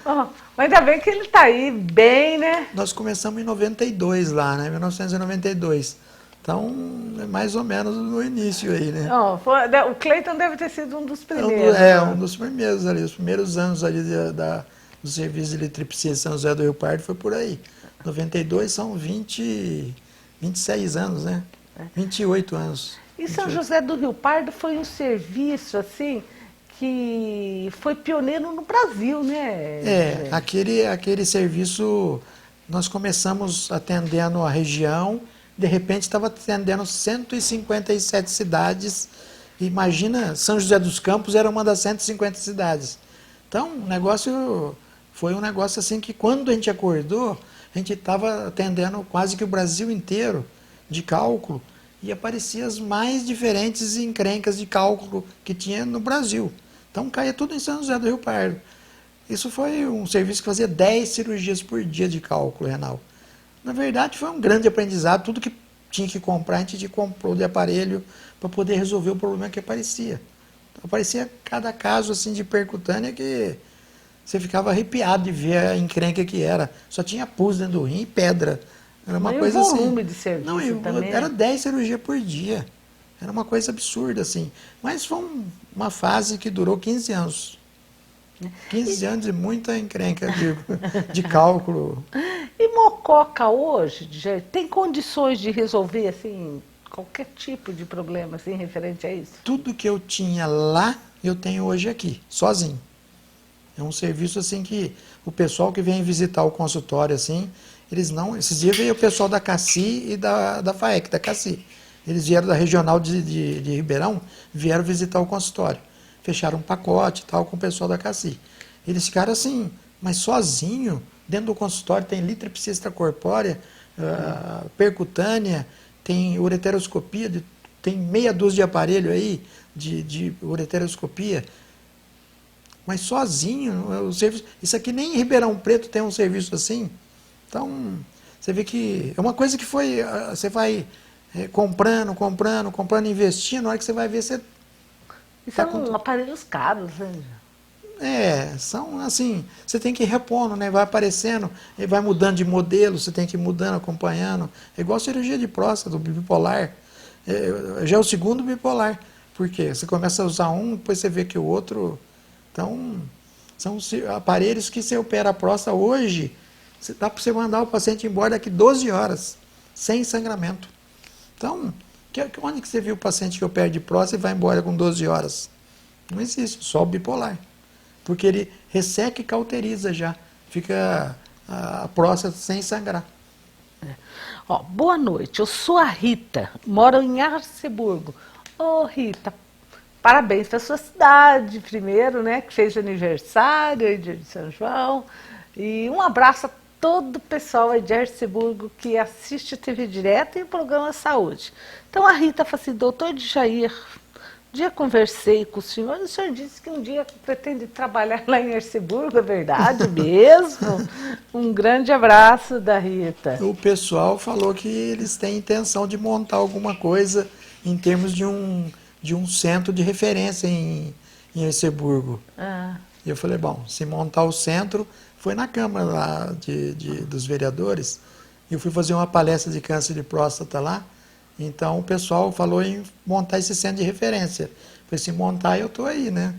Oh, mas ainda bem que ele está aí bem, né? Nós começamos em 92 lá, né? 1992. Então, é mais ou menos no início aí, né? Oh, o Cleiton deve ter sido um dos primeiros. Um dos primeiros ali. Os primeiros anos ali do serviço de eletricista São José do Rio Pardo foi por aí. 92 são 26 anos, né? 28 anos. E São José do Rio Pardo foi um serviço, assim, que foi pioneiro no Brasil, né? Aquele serviço, nós começamos atendendo a região, de repente estava atendendo 157 cidades. Imagina, São José dos Campos era uma das 150 cidades. Então, foi um negócio assim que quando a gente acordou, a gente estava atendendo quase que o Brasil inteiro de cálculo. e apareciam as mais diferentes encrencas de cálculo que tinha no Brasil. Então caía tudo em São José do Rio Pardo. Isso foi um serviço que fazia 10 cirurgias por dia de cálculo renal. Na verdade, foi um grande aprendizado. Tudo que tinha que comprar, a gente comprou de aparelho para poder resolver o problema que aparecia. Aparecia cada caso assim de percutânea que você ficava arrepiado de ver a encrenca que era. Só tinha pus dentro do rim e pedra. Era uma coisa assim. E o volume de serviço também? Era 10 cirurgias por dia. Era uma coisa absurda, assim. Mas foi uma fase que durou 15 anos. 15 anos e muita encrenca de cálculo. E Mococa hoje, tem condições de resolver assim, qualquer tipo de problema assim, referente a isso? Tudo que eu tinha lá, eu tenho hoje aqui, sozinho. É um serviço assim que o pessoal que vem visitar o consultório, assim, eles não... Esses dias veio o pessoal da CACI e da FAEC, da CACI. Eles vieram da regional de Ribeirão, vieram visitar o consultório. Fecharam um pacote e tal com o pessoal da CACI. Eles ficaram assim, mas sozinho, dentro do consultório tem litripsia extracorpórea, percutânea, tem ureteroscopia, tem meia dúzia de aparelho aí de ureteroscopia. Mas sozinho, o serviço, isso aqui nem em Ribeirão Preto tem um serviço assim. Então, você vê que é uma coisa que foi, você vai comprando, investindo, na hora que você vai ver, você... E são aparelhos caros, né? São assim, você tem que ir repondo, né? Vai aparecendo, vai mudando de modelo, você tem que ir mudando, acompanhando. É igual a cirurgia de próstata, do bipolar. Já é o segundo bipolar. Por quê? Você começa a usar um, depois você vê que o outro... Então, são aparelhos que você opera a próstata hoje, dá para você mandar o paciente embora daqui 12 horas, sem sangramento. Então, onde que você viu o paciente que opera de próstata e vai embora com 12 horas? Não existe, só o bipolar. Porque ele resseca e cauteriza já. Fica a próstata sem sangrar. Boa noite, eu sou a Rita, moro em Arceburgo. Rita, parabéns para a sua cidade, primeiro, né, que fez aniversário aí de São João. E um abraço a todo o pessoal aí de Arceburgo que assiste a TV Direto e o programa Saúde. Então a Rita fala assim, doutor Jair, um dia conversei com o senhor disse que um dia pretende trabalhar lá em Arceburgo, é verdade mesmo? Um grande abraço da Rita. O pessoal falou que eles têm intenção de montar alguma coisa em termos de um centro de referência em Arceburgo. E eu falei, bom, se montar o centro, foi na Câmara lá dos vereadores, eu fui fazer uma palestra de câncer de próstata lá, então o pessoal falou em montar esse centro de referência. Eu falei, se montar eu estou aí, né?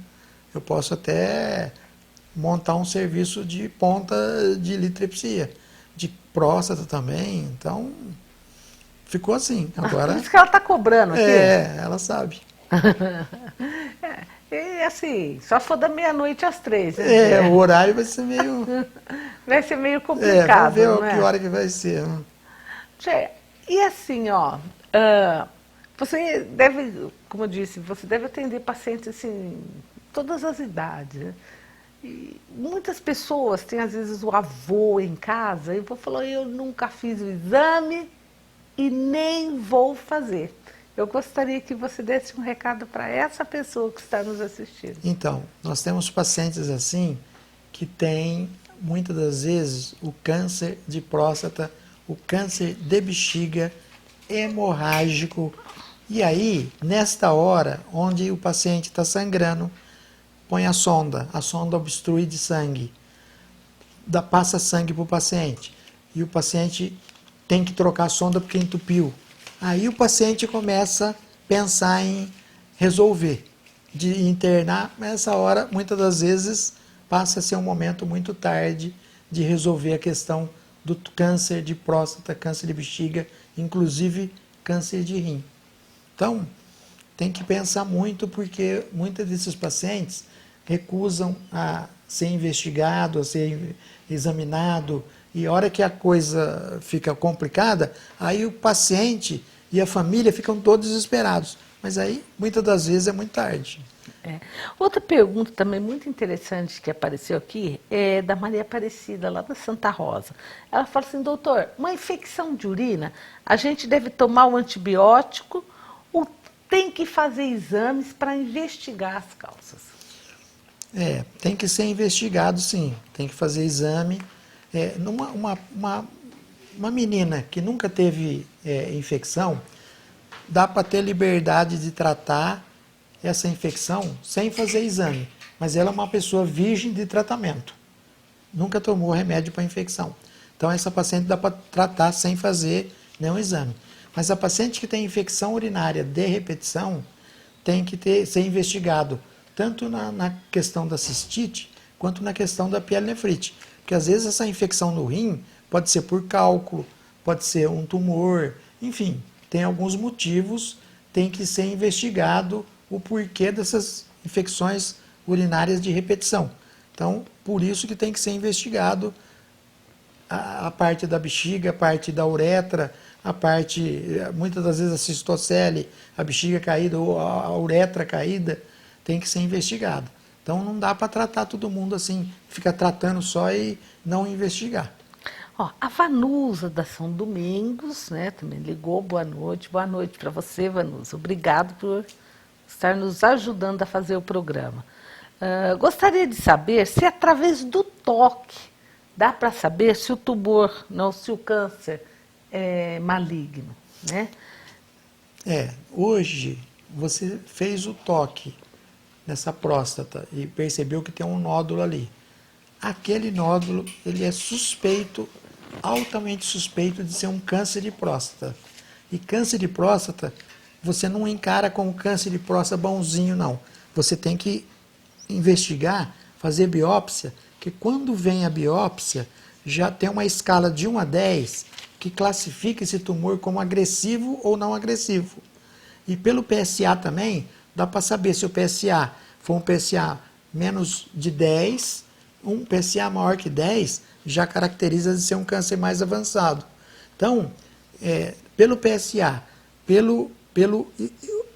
Eu posso até montar um serviço de ponta de litripsia, de próstata também, então ficou assim. Agora, por isso que ela está cobrando aqui. Ela sabe. E assim, só for da meia-noite às 3. Né? O horário vai ser meio... vai ser meio complicado, vamos ver não é? que hora que vai ser. E assim, você deve, como eu disse, você deve atender pacientes assim, todas as idades, né? E muitas pessoas têm, às vezes, o avô em casa, e o avô falou, eu nunca fiz o exame e nem vou fazer. Eu gostaria que você desse um recado para essa pessoa que está nos assistindo. Então, nós temos pacientes assim, que têm, muitas das vezes, o câncer de próstata, o câncer de bexiga, hemorrágico. E aí, nesta hora, onde o paciente está sangrando, põe a sonda obstrui de sangue, passa sangue para o paciente. E o paciente tem que trocar a sonda porque entupiu. Aí o paciente começa a pensar em resolver, de internar, mas nessa hora, muitas das vezes, passa a ser um momento muito tarde de resolver a questão do câncer de próstata, câncer de bexiga, inclusive câncer de rim. Então, tem que pensar muito, porque muitos desses pacientes recusam a ser investigado, a ser examinado, e a hora que a coisa fica complicada, aí o paciente e a família ficam todos desesperados. Mas aí, muitas das vezes, é muito tarde. Outra pergunta também muito interessante que apareceu aqui é da Maria Aparecida, lá da Santa Rosa. Ela fala assim, doutor, uma infecção de urina, a gente deve tomar o antibiótico ou tem que fazer exames para investigar as causas? Tem que ser investigado, sim. Tem que fazer exame. Uma menina que nunca teve infecção, dá para ter liberdade de tratar essa infecção sem fazer exame. Mas ela é uma pessoa virgem de tratamento. Nunca tomou remédio para infecção. Então, essa paciente dá para tratar sem fazer nenhum exame. Mas a paciente que tem infecção urinária de repetição tem que ser investigado, tanto na questão da cistite, quanto na questão da pielonefrite. Porque, às vezes, essa infecção no rim pode ser por cálculo, pode ser um tumor, enfim, tem alguns motivos, tem que ser investigado o porquê dessas infecções urinárias de repetição. Então, por isso que tem que ser investigado a parte da bexiga, a parte da uretra, a parte, muitas das vezes, a cistocele, a bexiga caída ou a uretra caída, tem que ser investigado. Então, não dá para tratar todo mundo assim, ficar tratando só e não investigar. A Vanusa da São Domingos, né, também ligou, boa noite para você, Vanusa, obrigado por estar nos ajudando a fazer o programa. Gostaria de saber se através do toque dá para saber se o tumor, não, se o câncer é maligno, né? Hoje você fez o toque nessa próstata e percebeu que tem um nódulo ali. Aquele nódulo, ele é suspeito, altamente suspeito de ser um câncer de próstata. E câncer de próstata, você não encara como câncer de próstata bonzinho, não. Você tem que investigar, fazer biópsia, que quando vem a biópsia, já tem uma escala de 1 a 10 que classifica esse tumor como agressivo ou não agressivo. E pelo PSA também, dá para saber se o PSA for um PSA menos de 10, um PSA maior que 10, já caracteriza de ser um câncer mais avançado. Então, pelo PSA, pelo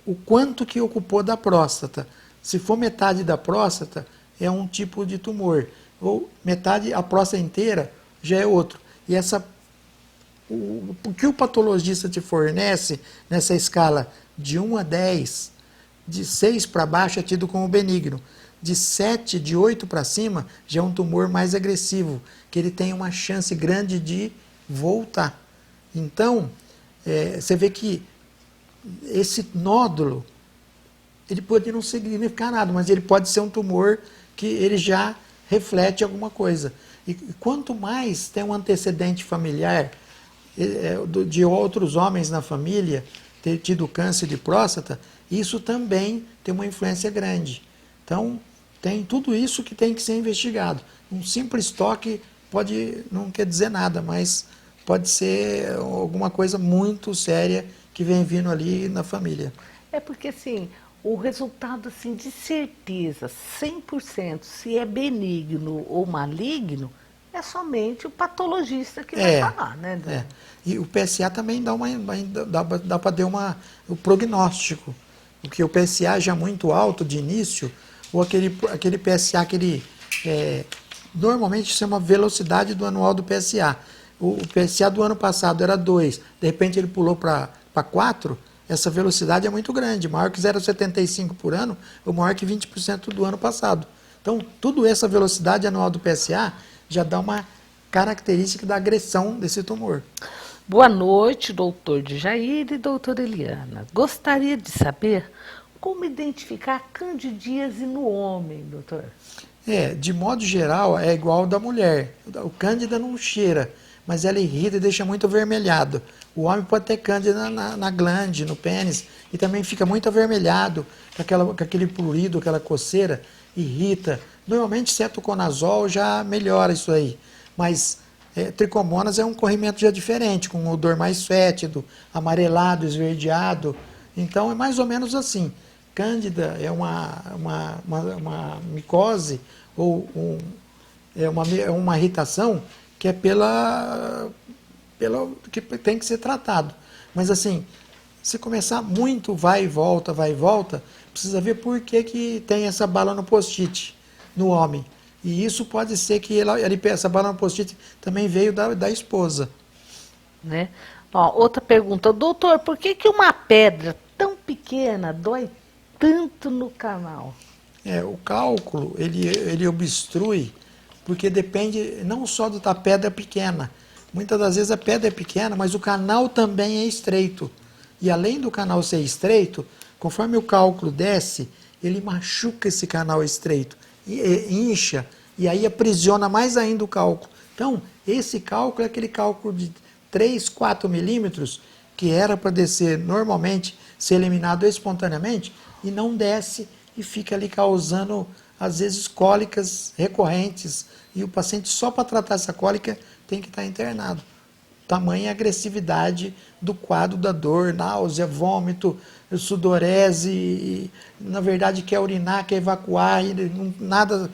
o quanto que ocupou da próstata, se for metade da próstata, é um tipo de tumor. Ou metade, a próstata inteira, já é outro. E o que o patologista te fornece nessa escala de 1 a 10, de 6 para baixo é tido como benigno. De 7, de 8 para cima, já é um tumor mais agressivo, que ele tem uma chance grande de voltar. Então, você vê que esse nódulo, ele pode não significar nada, mas ele pode ser um tumor que ele já reflete alguma coisa. E quanto mais tem um antecedente familiar de outros homens na família ter tido câncer de próstata, isso também tem uma influência grande. Então, tem tudo isso que tem que ser investigado. Um simples toque não quer dizer nada, mas pode ser alguma coisa muito séria que vem vindo ali na família. Porque, assim, o resultado assim, de certeza, 100%, se é benigno ou maligno, é somente o patologista que vai falar, né? E o PSA também dá para dar o prognóstico. Porque o PSA já muito alto de início, ou aquele PSA que normalmente chama velocidade do anual do PSA. O PSA do ano passado era 2, de repente ele pulou para 4, essa velocidade é muito grande, maior que 0,75 por ano, ou maior que 20% do ano passado. Então, toda essa velocidade anual do PSA já dá uma característica da agressão desse tumor. Boa noite, doutor Djair e doutora Eliana. Gostaria de saber como identificar a candidíase no homem, doutor? De modo geral, é igual ao da mulher. O cândida não cheira, mas ela irrita e deixa muito avermelhado. O homem pode ter cândida na glande, no pênis, e também fica muito avermelhado, com aquele prurido, aquela coceira, irrita. Normalmente, cetoconazol já melhora isso aí, mas tricomonas é um corrimento já diferente, com um odor mais fétido, amarelado, esverdeado. Então, é mais ou menos assim. Cândida é uma micose ou uma irritação que é que tem que ser tratado. Mas assim, Se começar muito vai e volta, precisa ver por que tem essa bala no post-it no homem. E isso pode ser que essa bala no post-it também veio da esposa. Né? Ó, outra pergunta, doutor, por que uma pedra tão pequena dói tanto no canal? O cálculo, ele obstrui, porque depende não só da pedra pequena. Muitas das vezes a pedra é pequena, mas o canal também é estreito. E além do canal ser estreito, conforme o cálculo desce, ele machuca esse canal estreito, incha, e aí aprisiona mais ainda o cálculo. Então, esse cálculo é aquele cálculo de 3, 4 milímetros, que era para descer normalmente, ser eliminado espontaneamente, e não desce e fica ali causando, às vezes, cólicas recorrentes. E o paciente, só para tratar essa cólica, tem que estar internado. Tamanha agressividade do quadro da dor, náusea, vômito, sudorese, e, na verdade quer urinar, quer evacuar, nada,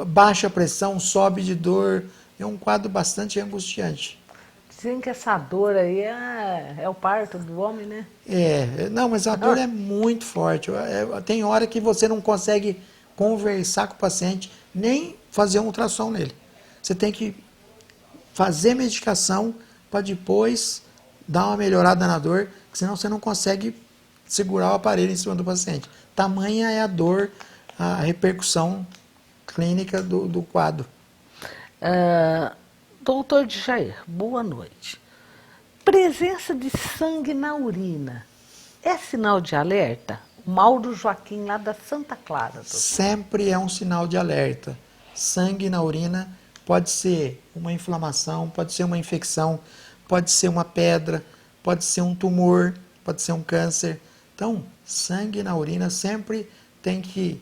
baixa pressão, sobe de dor. É um quadro bastante angustiante. Dizem que essa dor aí é o parto do homem, né? Não, mas a dor é muito forte. Tem hora que você não consegue conversar com o paciente, nem fazer um ultrassom nele. Você tem que fazer medicação para depois dar uma melhorada na dor, senão você não consegue segurar o aparelho em cima do paciente. Tamanha é a dor, a repercussão clínica do quadro. Doutor Djair, boa noite. Presença de sangue na urina é sinal de alerta? O Mauro Joaquim, lá da Santa Clara. Doutor. Sempre é um sinal de alerta. Sangue na urina pode ser uma inflamação, pode ser uma infecção, pode ser uma pedra, pode ser um tumor, pode ser um câncer. Então, sangue na urina sempre tem que...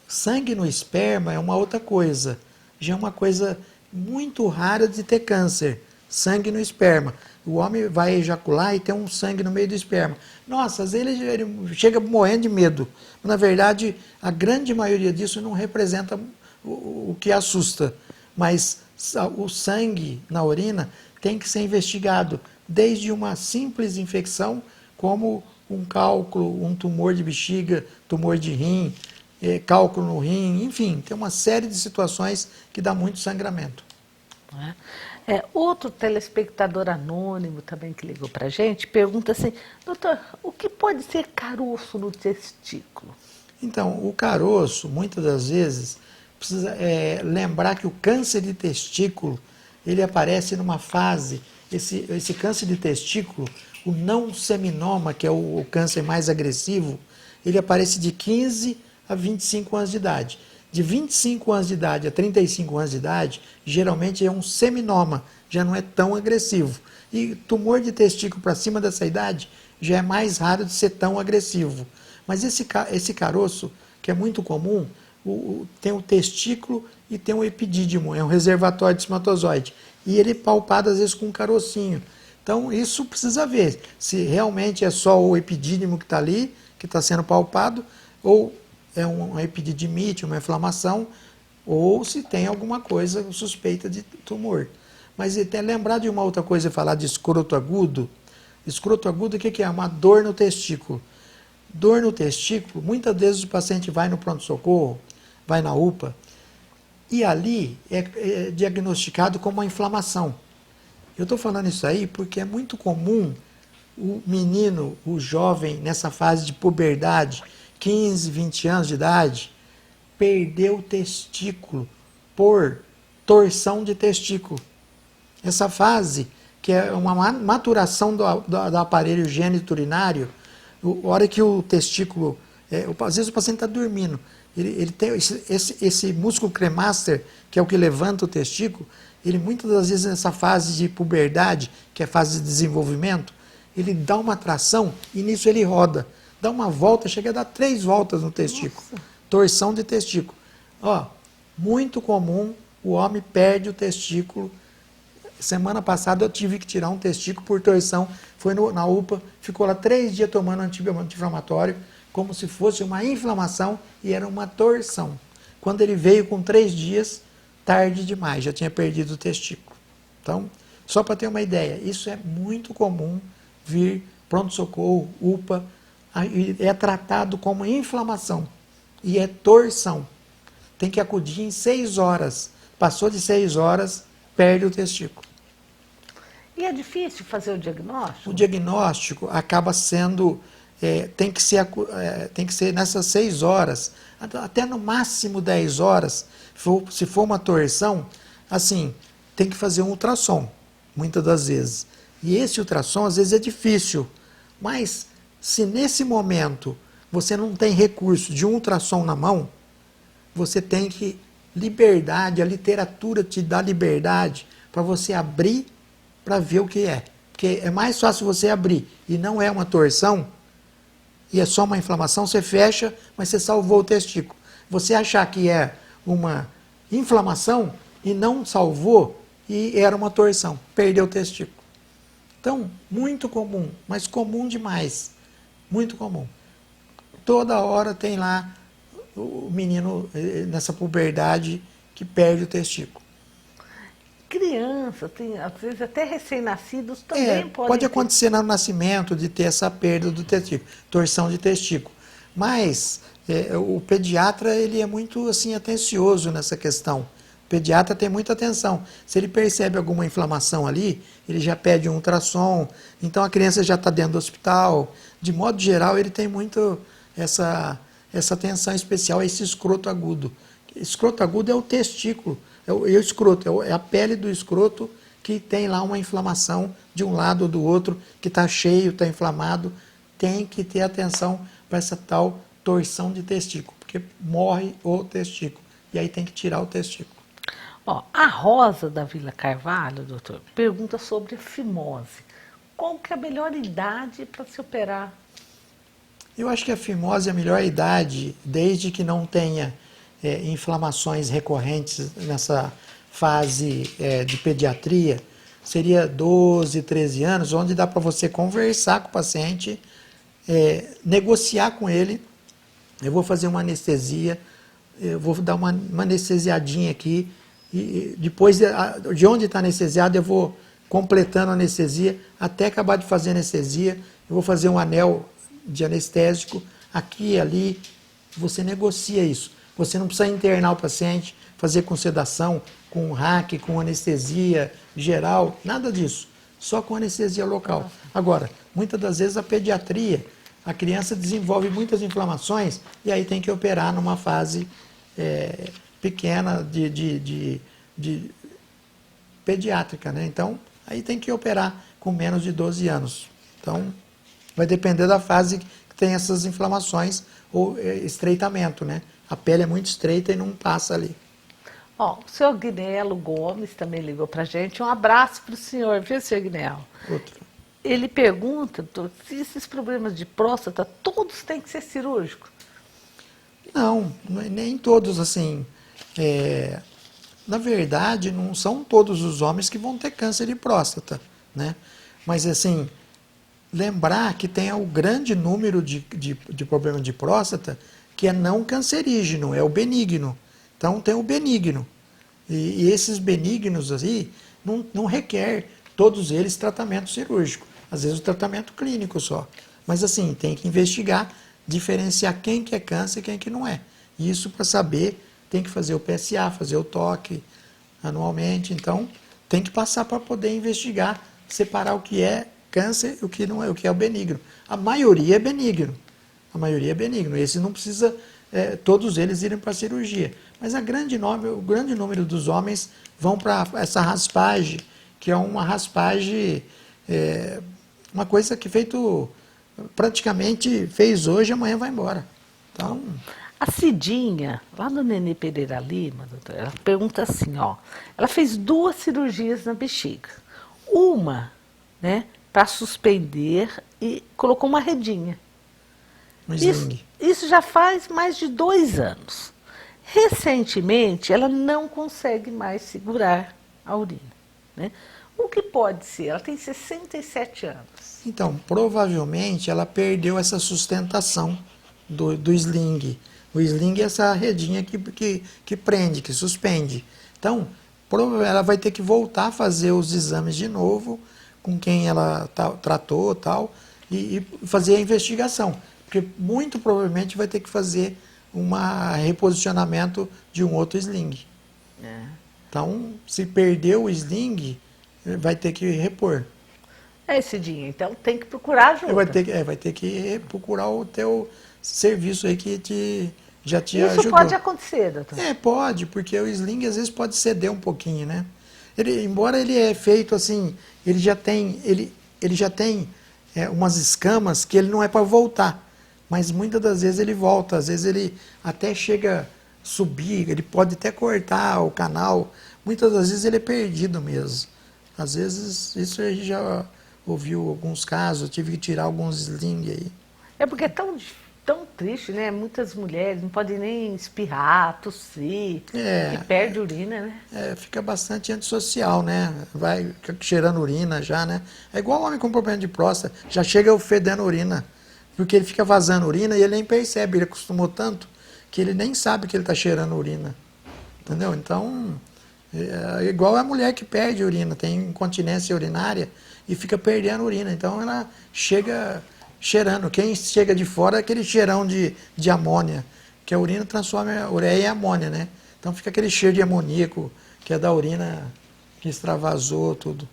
sangue no esperma é uma outra coisa. Já é uma coisa muito rara de ter câncer. Sangue no esperma. O homem vai ejacular e tem um sangue no meio do esperma. Nossa, às vezes ele chega morrendo de medo. Na verdade, a grande maioria disso não representa o que assusta. Mas o sangue na urina tem que ser investigado, desde uma simples infecção, como um cálculo, um tumor de bexiga, tumor de rim, cálculo no rim, enfim, tem uma série de situações que dá muito sangramento. Outro telespectador anônimo também que ligou para a gente pergunta assim, doutor, o que pode ser caroço no testículo? Então, o caroço, muitas das vezes, precisa lembrar que o câncer de testículo, ele aparece numa fase, esse câncer de testículo, o não seminoma, que é o câncer mais agressivo, ele aparece de 15 a 25 anos de idade. De 25 anos de idade a 35 anos de idade, geralmente é um seminoma, já não é tão agressivo. E tumor de testículo para cima dessa idade já é mais raro de ser tão agressivo. Mas esse caroço, que é muito comum, tem o testículo e tem o epidídimo, é um reservatório de espermatozoide. E ele é palpado às vezes com um carocinho. Então isso precisa ver se realmente é só o epidídimo que está ali, que está sendo palpado, ou é uma epididimite, uma inflamação, ou se tem alguma coisa suspeita de tumor. Mas até lembrar de uma outra coisa, falar de escroto agudo. Escroto agudo, o que é? Uma dor no testículo. Dor no testículo, muitas vezes o paciente vai no pronto-socorro, vai na UPA, e ali é diagnosticado como uma inflamação. Eu estou falando isso aí porque é muito comum o menino, o jovem, nessa fase de puberdade, 15, 20 anos de idade, perder o testículo por torção de testículo. Essa fase, que é uma maturação do aparelho geniturinário, a hora que o testículo, às vezes o paciente está dormindo, ele tem esse músculo cremaster, que é o que levanta o testículo, ele muitas das vezes nessa fase de puberdade, que é a fase de desenvolvimento, ele dá uma tração e nisso ele roda. Dá uma volta, chega a dar 3 voltas no testículo. Nossa. Torção de testículo. Muito comum, o homem perde o testículo. Semana passada eu tive que tirar um testículo por torção. Foi na UPA, ficou lá 3 dias tomando anti-inflamatório, como se fosse uma inflamação e era uma torção. Quando ele veio com 3 dias, tarde demais, já tinha perdido o testículo. Então, só para ter uma ideia, isso é muito comum vir pronto-socorro, UPA, é tratado como inflamação e é torção. Tem que acudir em 6 horas. Passou de 6 horas, perde o testículo. E é difícil fazer o diagnóstico? O diagnóstico acaba sendo, tem que ser nessas 6 horas, até no máximo 10 horas, se for uma torção, assim, tem que fazer um ultrassom, muitas das vezes. E esse ultrassom, às vezes, é difícil, mas se nesse momento você não tem recurso de um ultrassom na mão, você tem que liberdade, a literatura te dá liberdade para você abrir para ver o que é. Porque é mais fácil você abrir e não é uma torção, e é só uma inflamação, você fecha, mas você salvou o testículo. Você achar que é uma inflamação e não salvou, e era uma torção, perdeu o testículo. Então, muito comum, mas comum demais, muito comum. Toda hora tem lá o menino nessa puberdade que perde o testículo. Criança, às vezes até recém-nascidos também podem pode ter. acontecer no nascimento de ter essa perda do testículo, torção de testículo. Mas o pediatra ele é muito assim atencioso nessa questão. O pediatra tem muita atenção. Se ele percebe alguma inflamação ali, ele já pede um ultrassom. Então a criança já está dentro do hospital. De modo geral, ele tem muito essa atenção especial a esse escroto agudo. Escroto agudo é o testículo. É o escroto, é a pele do escroto que tem lá uma inflamação de um lado ou do outro, que está cheio, está inflamado. Tem que ter atenção para essa tal torção de testículo, porque morre o testículo. E aí tem que tirar o testículo. Ó, a Rosa da Vila Carvalho, doutor, pergunta sobre a fimose. Qual que é a melhor idade para se operar? Eu acho que a fimose é a melhor idade, desde que não tenha inflamações recorrentes nessa fase de pediatria, seria 12, 13 anos, onde dá para você conversar com o paciente, negociar com ele. Eu vou fazer uma anestesia, eu vou dar uma anestesiadinha aqui, e depois de onde está anestesiado eu vou completando a anestesia, até acabar de fazer a anestesia, eu vou fazer um anel de anestésico, aqui e ali, você negocia isso. Você não precisa internar o paciente, fazer com sedação, com RAC, com anestesia geral, nada disso. Só com anestesia local. Agora, muitas das vezes a pediatria, a criança desenvolve muitas inflamações e aí tem que operar numa fase pequena de pediátrica, né? Então, aí tem que operar com menos de 12 anos. Então, vai depender da fase que tem essas inflamações ou estreitamento, né? A pele é muito estreita e não passa ali. Ó, o senhor Guinelo Gomes também ligou para a gente. Um abraço para o senhor, viu, senhor Guinelo? Outro. Ele pergunta, doutor, se esses problemas de próstata, todos têm que ser cirúrgicos? Não, nem todos, assim. Na verdade, não são todos os homens que vão ter câncer de próstata, né? Mas, assim, lembrar que tem o grande número de problemas de próstata que é não cancerígeno, é o benigno. Então, tem o benigno. E esses benignos aí não requer, todos eles, tratamento cirúrgico. Às vezes, o tratamento clínico só. Mas, assim, tem que investigar, diferenciar quem que é câncer e quem que não é. Isso, para saber, tem que fazer o PSA, fazer o toque anualmente. Então, tem que passar para poder investigar, separar o que é câncer e o que não é, o que é o benigno. A maioria é benigno. A maioria é benigno. Esse não precisa, todos eles irem para a cirurgia. Mas o grande número dos homens vão para essa raspagem, que é uma raspagem, uma coisa que praticamente fez hoje, amanhã vai embora. Então, a Cidinha, lá do Nenê Pereira Lima, doutora, ela pergunta assim, ó, ela fez 2 cirurgias na bexiga. Uma, né, para suspender e colocou uma redinha. Isso já faz mais de 2 anos. Recentemente, ela não consegue mais segurar a urina, né? O que pode ser? Ela tem 67 anos. Então, provavelmente, ela perdeu essa sustentação do sling. O sling é essa redinha que prende, que suspende. Então, ela vai ter que voltar a fazer os exames de novo, com quem ela tratou tal, e fazer a investigação, porque muito provavelmente vai ter que fazer um reposicionamento de um outro sling. Então, se perder o sling, vai ter que repor. Cidinha, então tem que procurar ajuda. Vai ter que procurar o teu serviço aí que já te ajudou. Isso pode acontecer, doutor? Pode, porque o sling às vezes pode ceder um pouquinho, né? Embora ele é feito assim, ele já tem umas escamas que ele não é para voltar, mas muitas das vezes ele volta, às vezes ele até chega a subir, ele pode até cortar o canal, muitas das vezes ele é perdido mesmo. Às vezes, isso a gente já ouviu alguns casos, tive que tirar alguns sling aí. Porque é tão triste, né? Muitas mulheres não podem nem espirrar, tossir, e perde urina, né? Fica bastante antissocial, né? Vai cheirando urina já, né? É igual homem com problema de próstata, já chega fedendo urina, porque ele fica vazando urina e ele nem percebe, ele acostumou tanto que ele nem sabe que ele está cheirando urina, entendeu? Então, é igual a mulher que perde urina, tem incontinência urinária e fica perdendo urina, então ela chega cheirando. Quem chega de fora é aquele cheirão de amônia, que a urina transforma a ureia em amônia, né? Então fica aquele cheiro de amoníaco, que é da urina que extravasou tudo.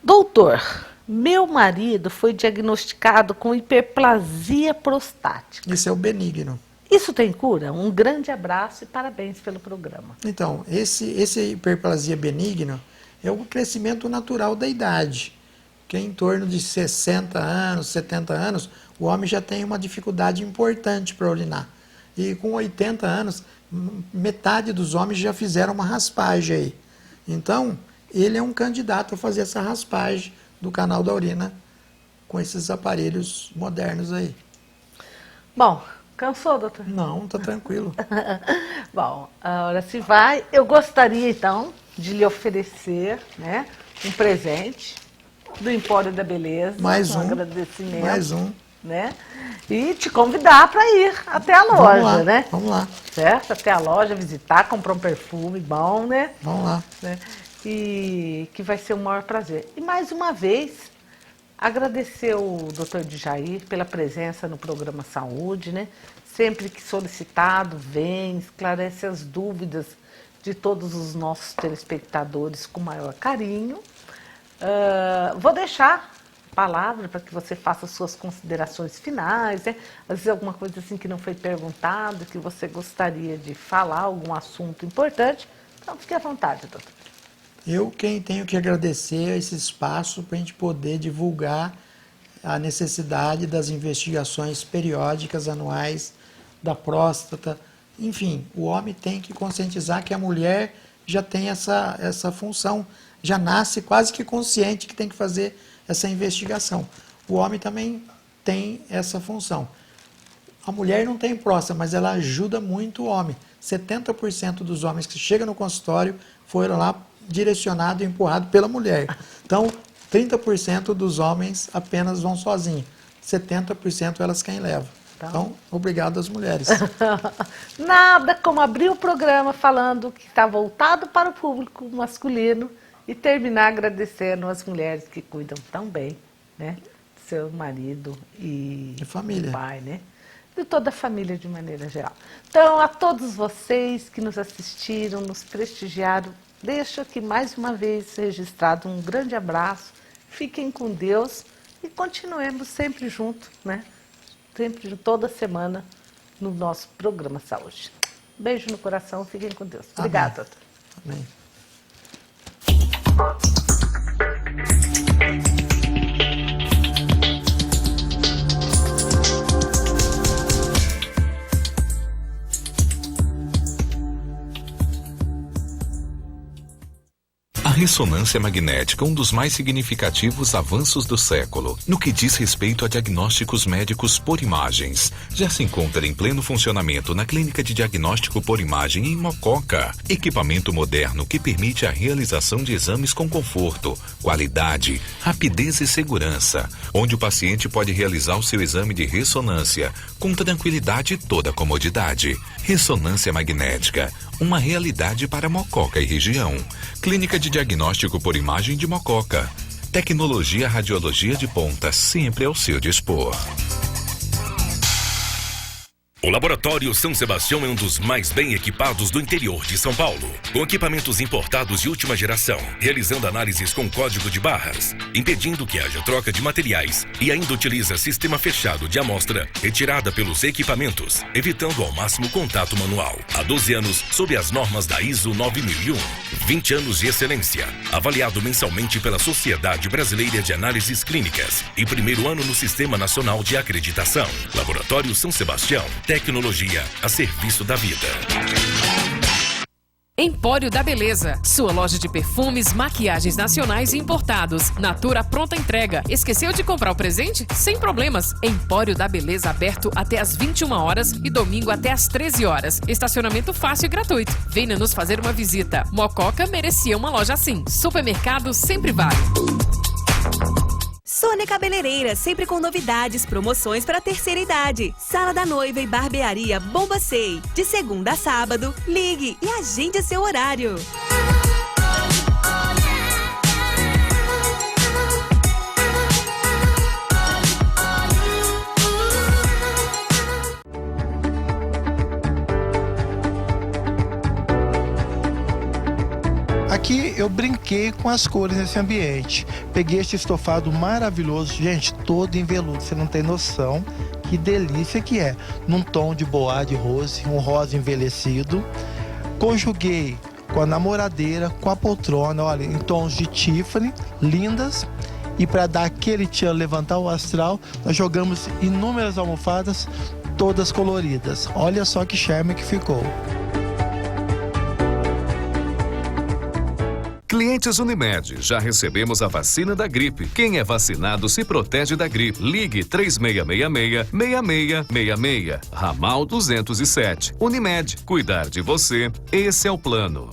Doutor, meu marido foi diagnosticado com hiperplasia prostática. Isso é o benigno. Isso tem cura? Um grande abraço e parabéns pelo programa. Então, esse hiperplasia benigno é o crescimento natural da idade, que é em torno de 60 anos, 70 anos, o homem já tem uma dificuldade importante para urinar. E com 80 anos, metade dos homens já fizeram uma raspagem aí. Então, ele é um candidato a fazer essa raspagem do canal da urina com esses aparelhos modernos aí. Bom, cansou, doutor? Não, tá tranquilo. Bom, a hora se vai. Eu gostaria, então, de lhe oferecer, né, um presente do Empório da Beleza. Mais um agradecimento. Mais um. Né? E te convidar para ir até a loja, né? Vamos lá. Certo? Até a loja, visitar, comprar um perfume bom, né? Vamos lá. Né? E que vai ser o maior prazer. E mais uma vez, agradecer o Dr. Djair pela presença no programa Saúde, né? Sempre que solicitado, vem, esclarece as dúvidas de todos os nossos telespectadores com maior carinho. Vou deixar a palavra para que você faça suas considerações finais, né? Às vezes alguma coisa assim que não foi perguntado, que você gostaria de falar, algum assunto importante. Então, fique à vontade, doutor. Eu tenho que agradecer esse espaço para a gente poder divulgar a necessidade das investigações periódicas anuais da próstata. Enfim, o homem tem que conscientizar que a mulher já tem essa função, já nasce quase que consciente que tem que fazer essa investigação. O homem também tem essa função. A mulher não tem próstata, mas ela ajuda muito o homem. 70% dos homens que chegam no consultório foram lá direcionados e empurrados pela mulher. Então, 30% dos homens apenas vão sozinhos. 70% elas quem leva. Então, obrigado às mulheres. Nada como abrir o programa falando que está voltado para o público masculino e terminar agradecendo as mulheres que cuidam tão bem, né? Seu marido e família. O pai, né? De toda a família de maneira geral. Então, a todos vocês que nos assistiram, nos prestigiaram, deixo aqui mais uma vez registrado um grande abraço. Fiquem com Deus e continuemos sempre juntos, né? Sempre, toda semana, no nosso programa Saúde. Beijo no coração, fiquem com Deus. Obrigada, doutor. Amém. A ressonância magnética, um dos mais significativos avanços do século, no que diz respeito a diagnósticos médicos por imagens, já se encontra em pleno funcionamento na Clínica de Diagnóstico por Imagem em Mococa. Equipamento moderno que permite a realização de exames com conforto, qualidade, rapidez e segurança, onde o paciente pode realizar o seu exame de ressonância com tranquilidade e toda comodidade. Ressonância magnética, uma realidade para Mococa e região. Clínica de Diagnóstico por Imagem de Mococa. Tecnologia radiologia de ponta sempre ao seu dispor. O Laboratório São Sebastião é um dos mais bem equipados do interior de São Paulo, com equipamentos importados de última geração, realizando análises com código de barras, impedindo que haja troca de materiais e ainda utiliza sistema fechado de amostra retirada pelos equipamentos, evitando ao máximo contato manual. Há 12 anos, sob as normas da ISO 9001, 20 anos de excelência, avaliado mensalmente pela Sociedade Brasileira de Análises Clínicas e primeiro ano no Sistema Nacional de Acreditação. Laboratório São Sebastião. Tecnologia a serviço da vida. Empório da Beleza, sua loja de perfumes, maquiagens nacionais e importados. Natura pronta entrega. Esqueceu de comprar o presente? Sem problemas. Empório da Beleza aberto até às 21 horas e domingo até às 13 horas. Estacionamento fácil e gratuito. Venha nos fazer uma visita. Mococa merecia uma loja assim. Supermercado Sempre Vale. Sônia Cabeleireira, sempre com novidades, promoções para a terceira idade. Sala da noiva e barbearia Bomba Sei. De segunda a sábado, ligue e agende seu horário. Aqui eu brinquei com as cores nesse ambiente. Peguei este estofado maravilhoso, gente, todo em veludo, você não tem noção que delícia que é. Num tom de bois de rose, um rosa envelhecido. Conjuguei com a namoradeira, com a poltrona, olha, em tons de Tiffany, lindas. E para dar aquele tchan, levantar o astral, nós jogamos inúmeras almofadas, todas coloridas. Olha só que charme que ficou. Clientes Unimed, já recebemos a vacina da gripe. Quem é vacinado se protege da gripe. Ligue 3666-6666, ramal 207. Unimed, cuidar de você, esse é o plano.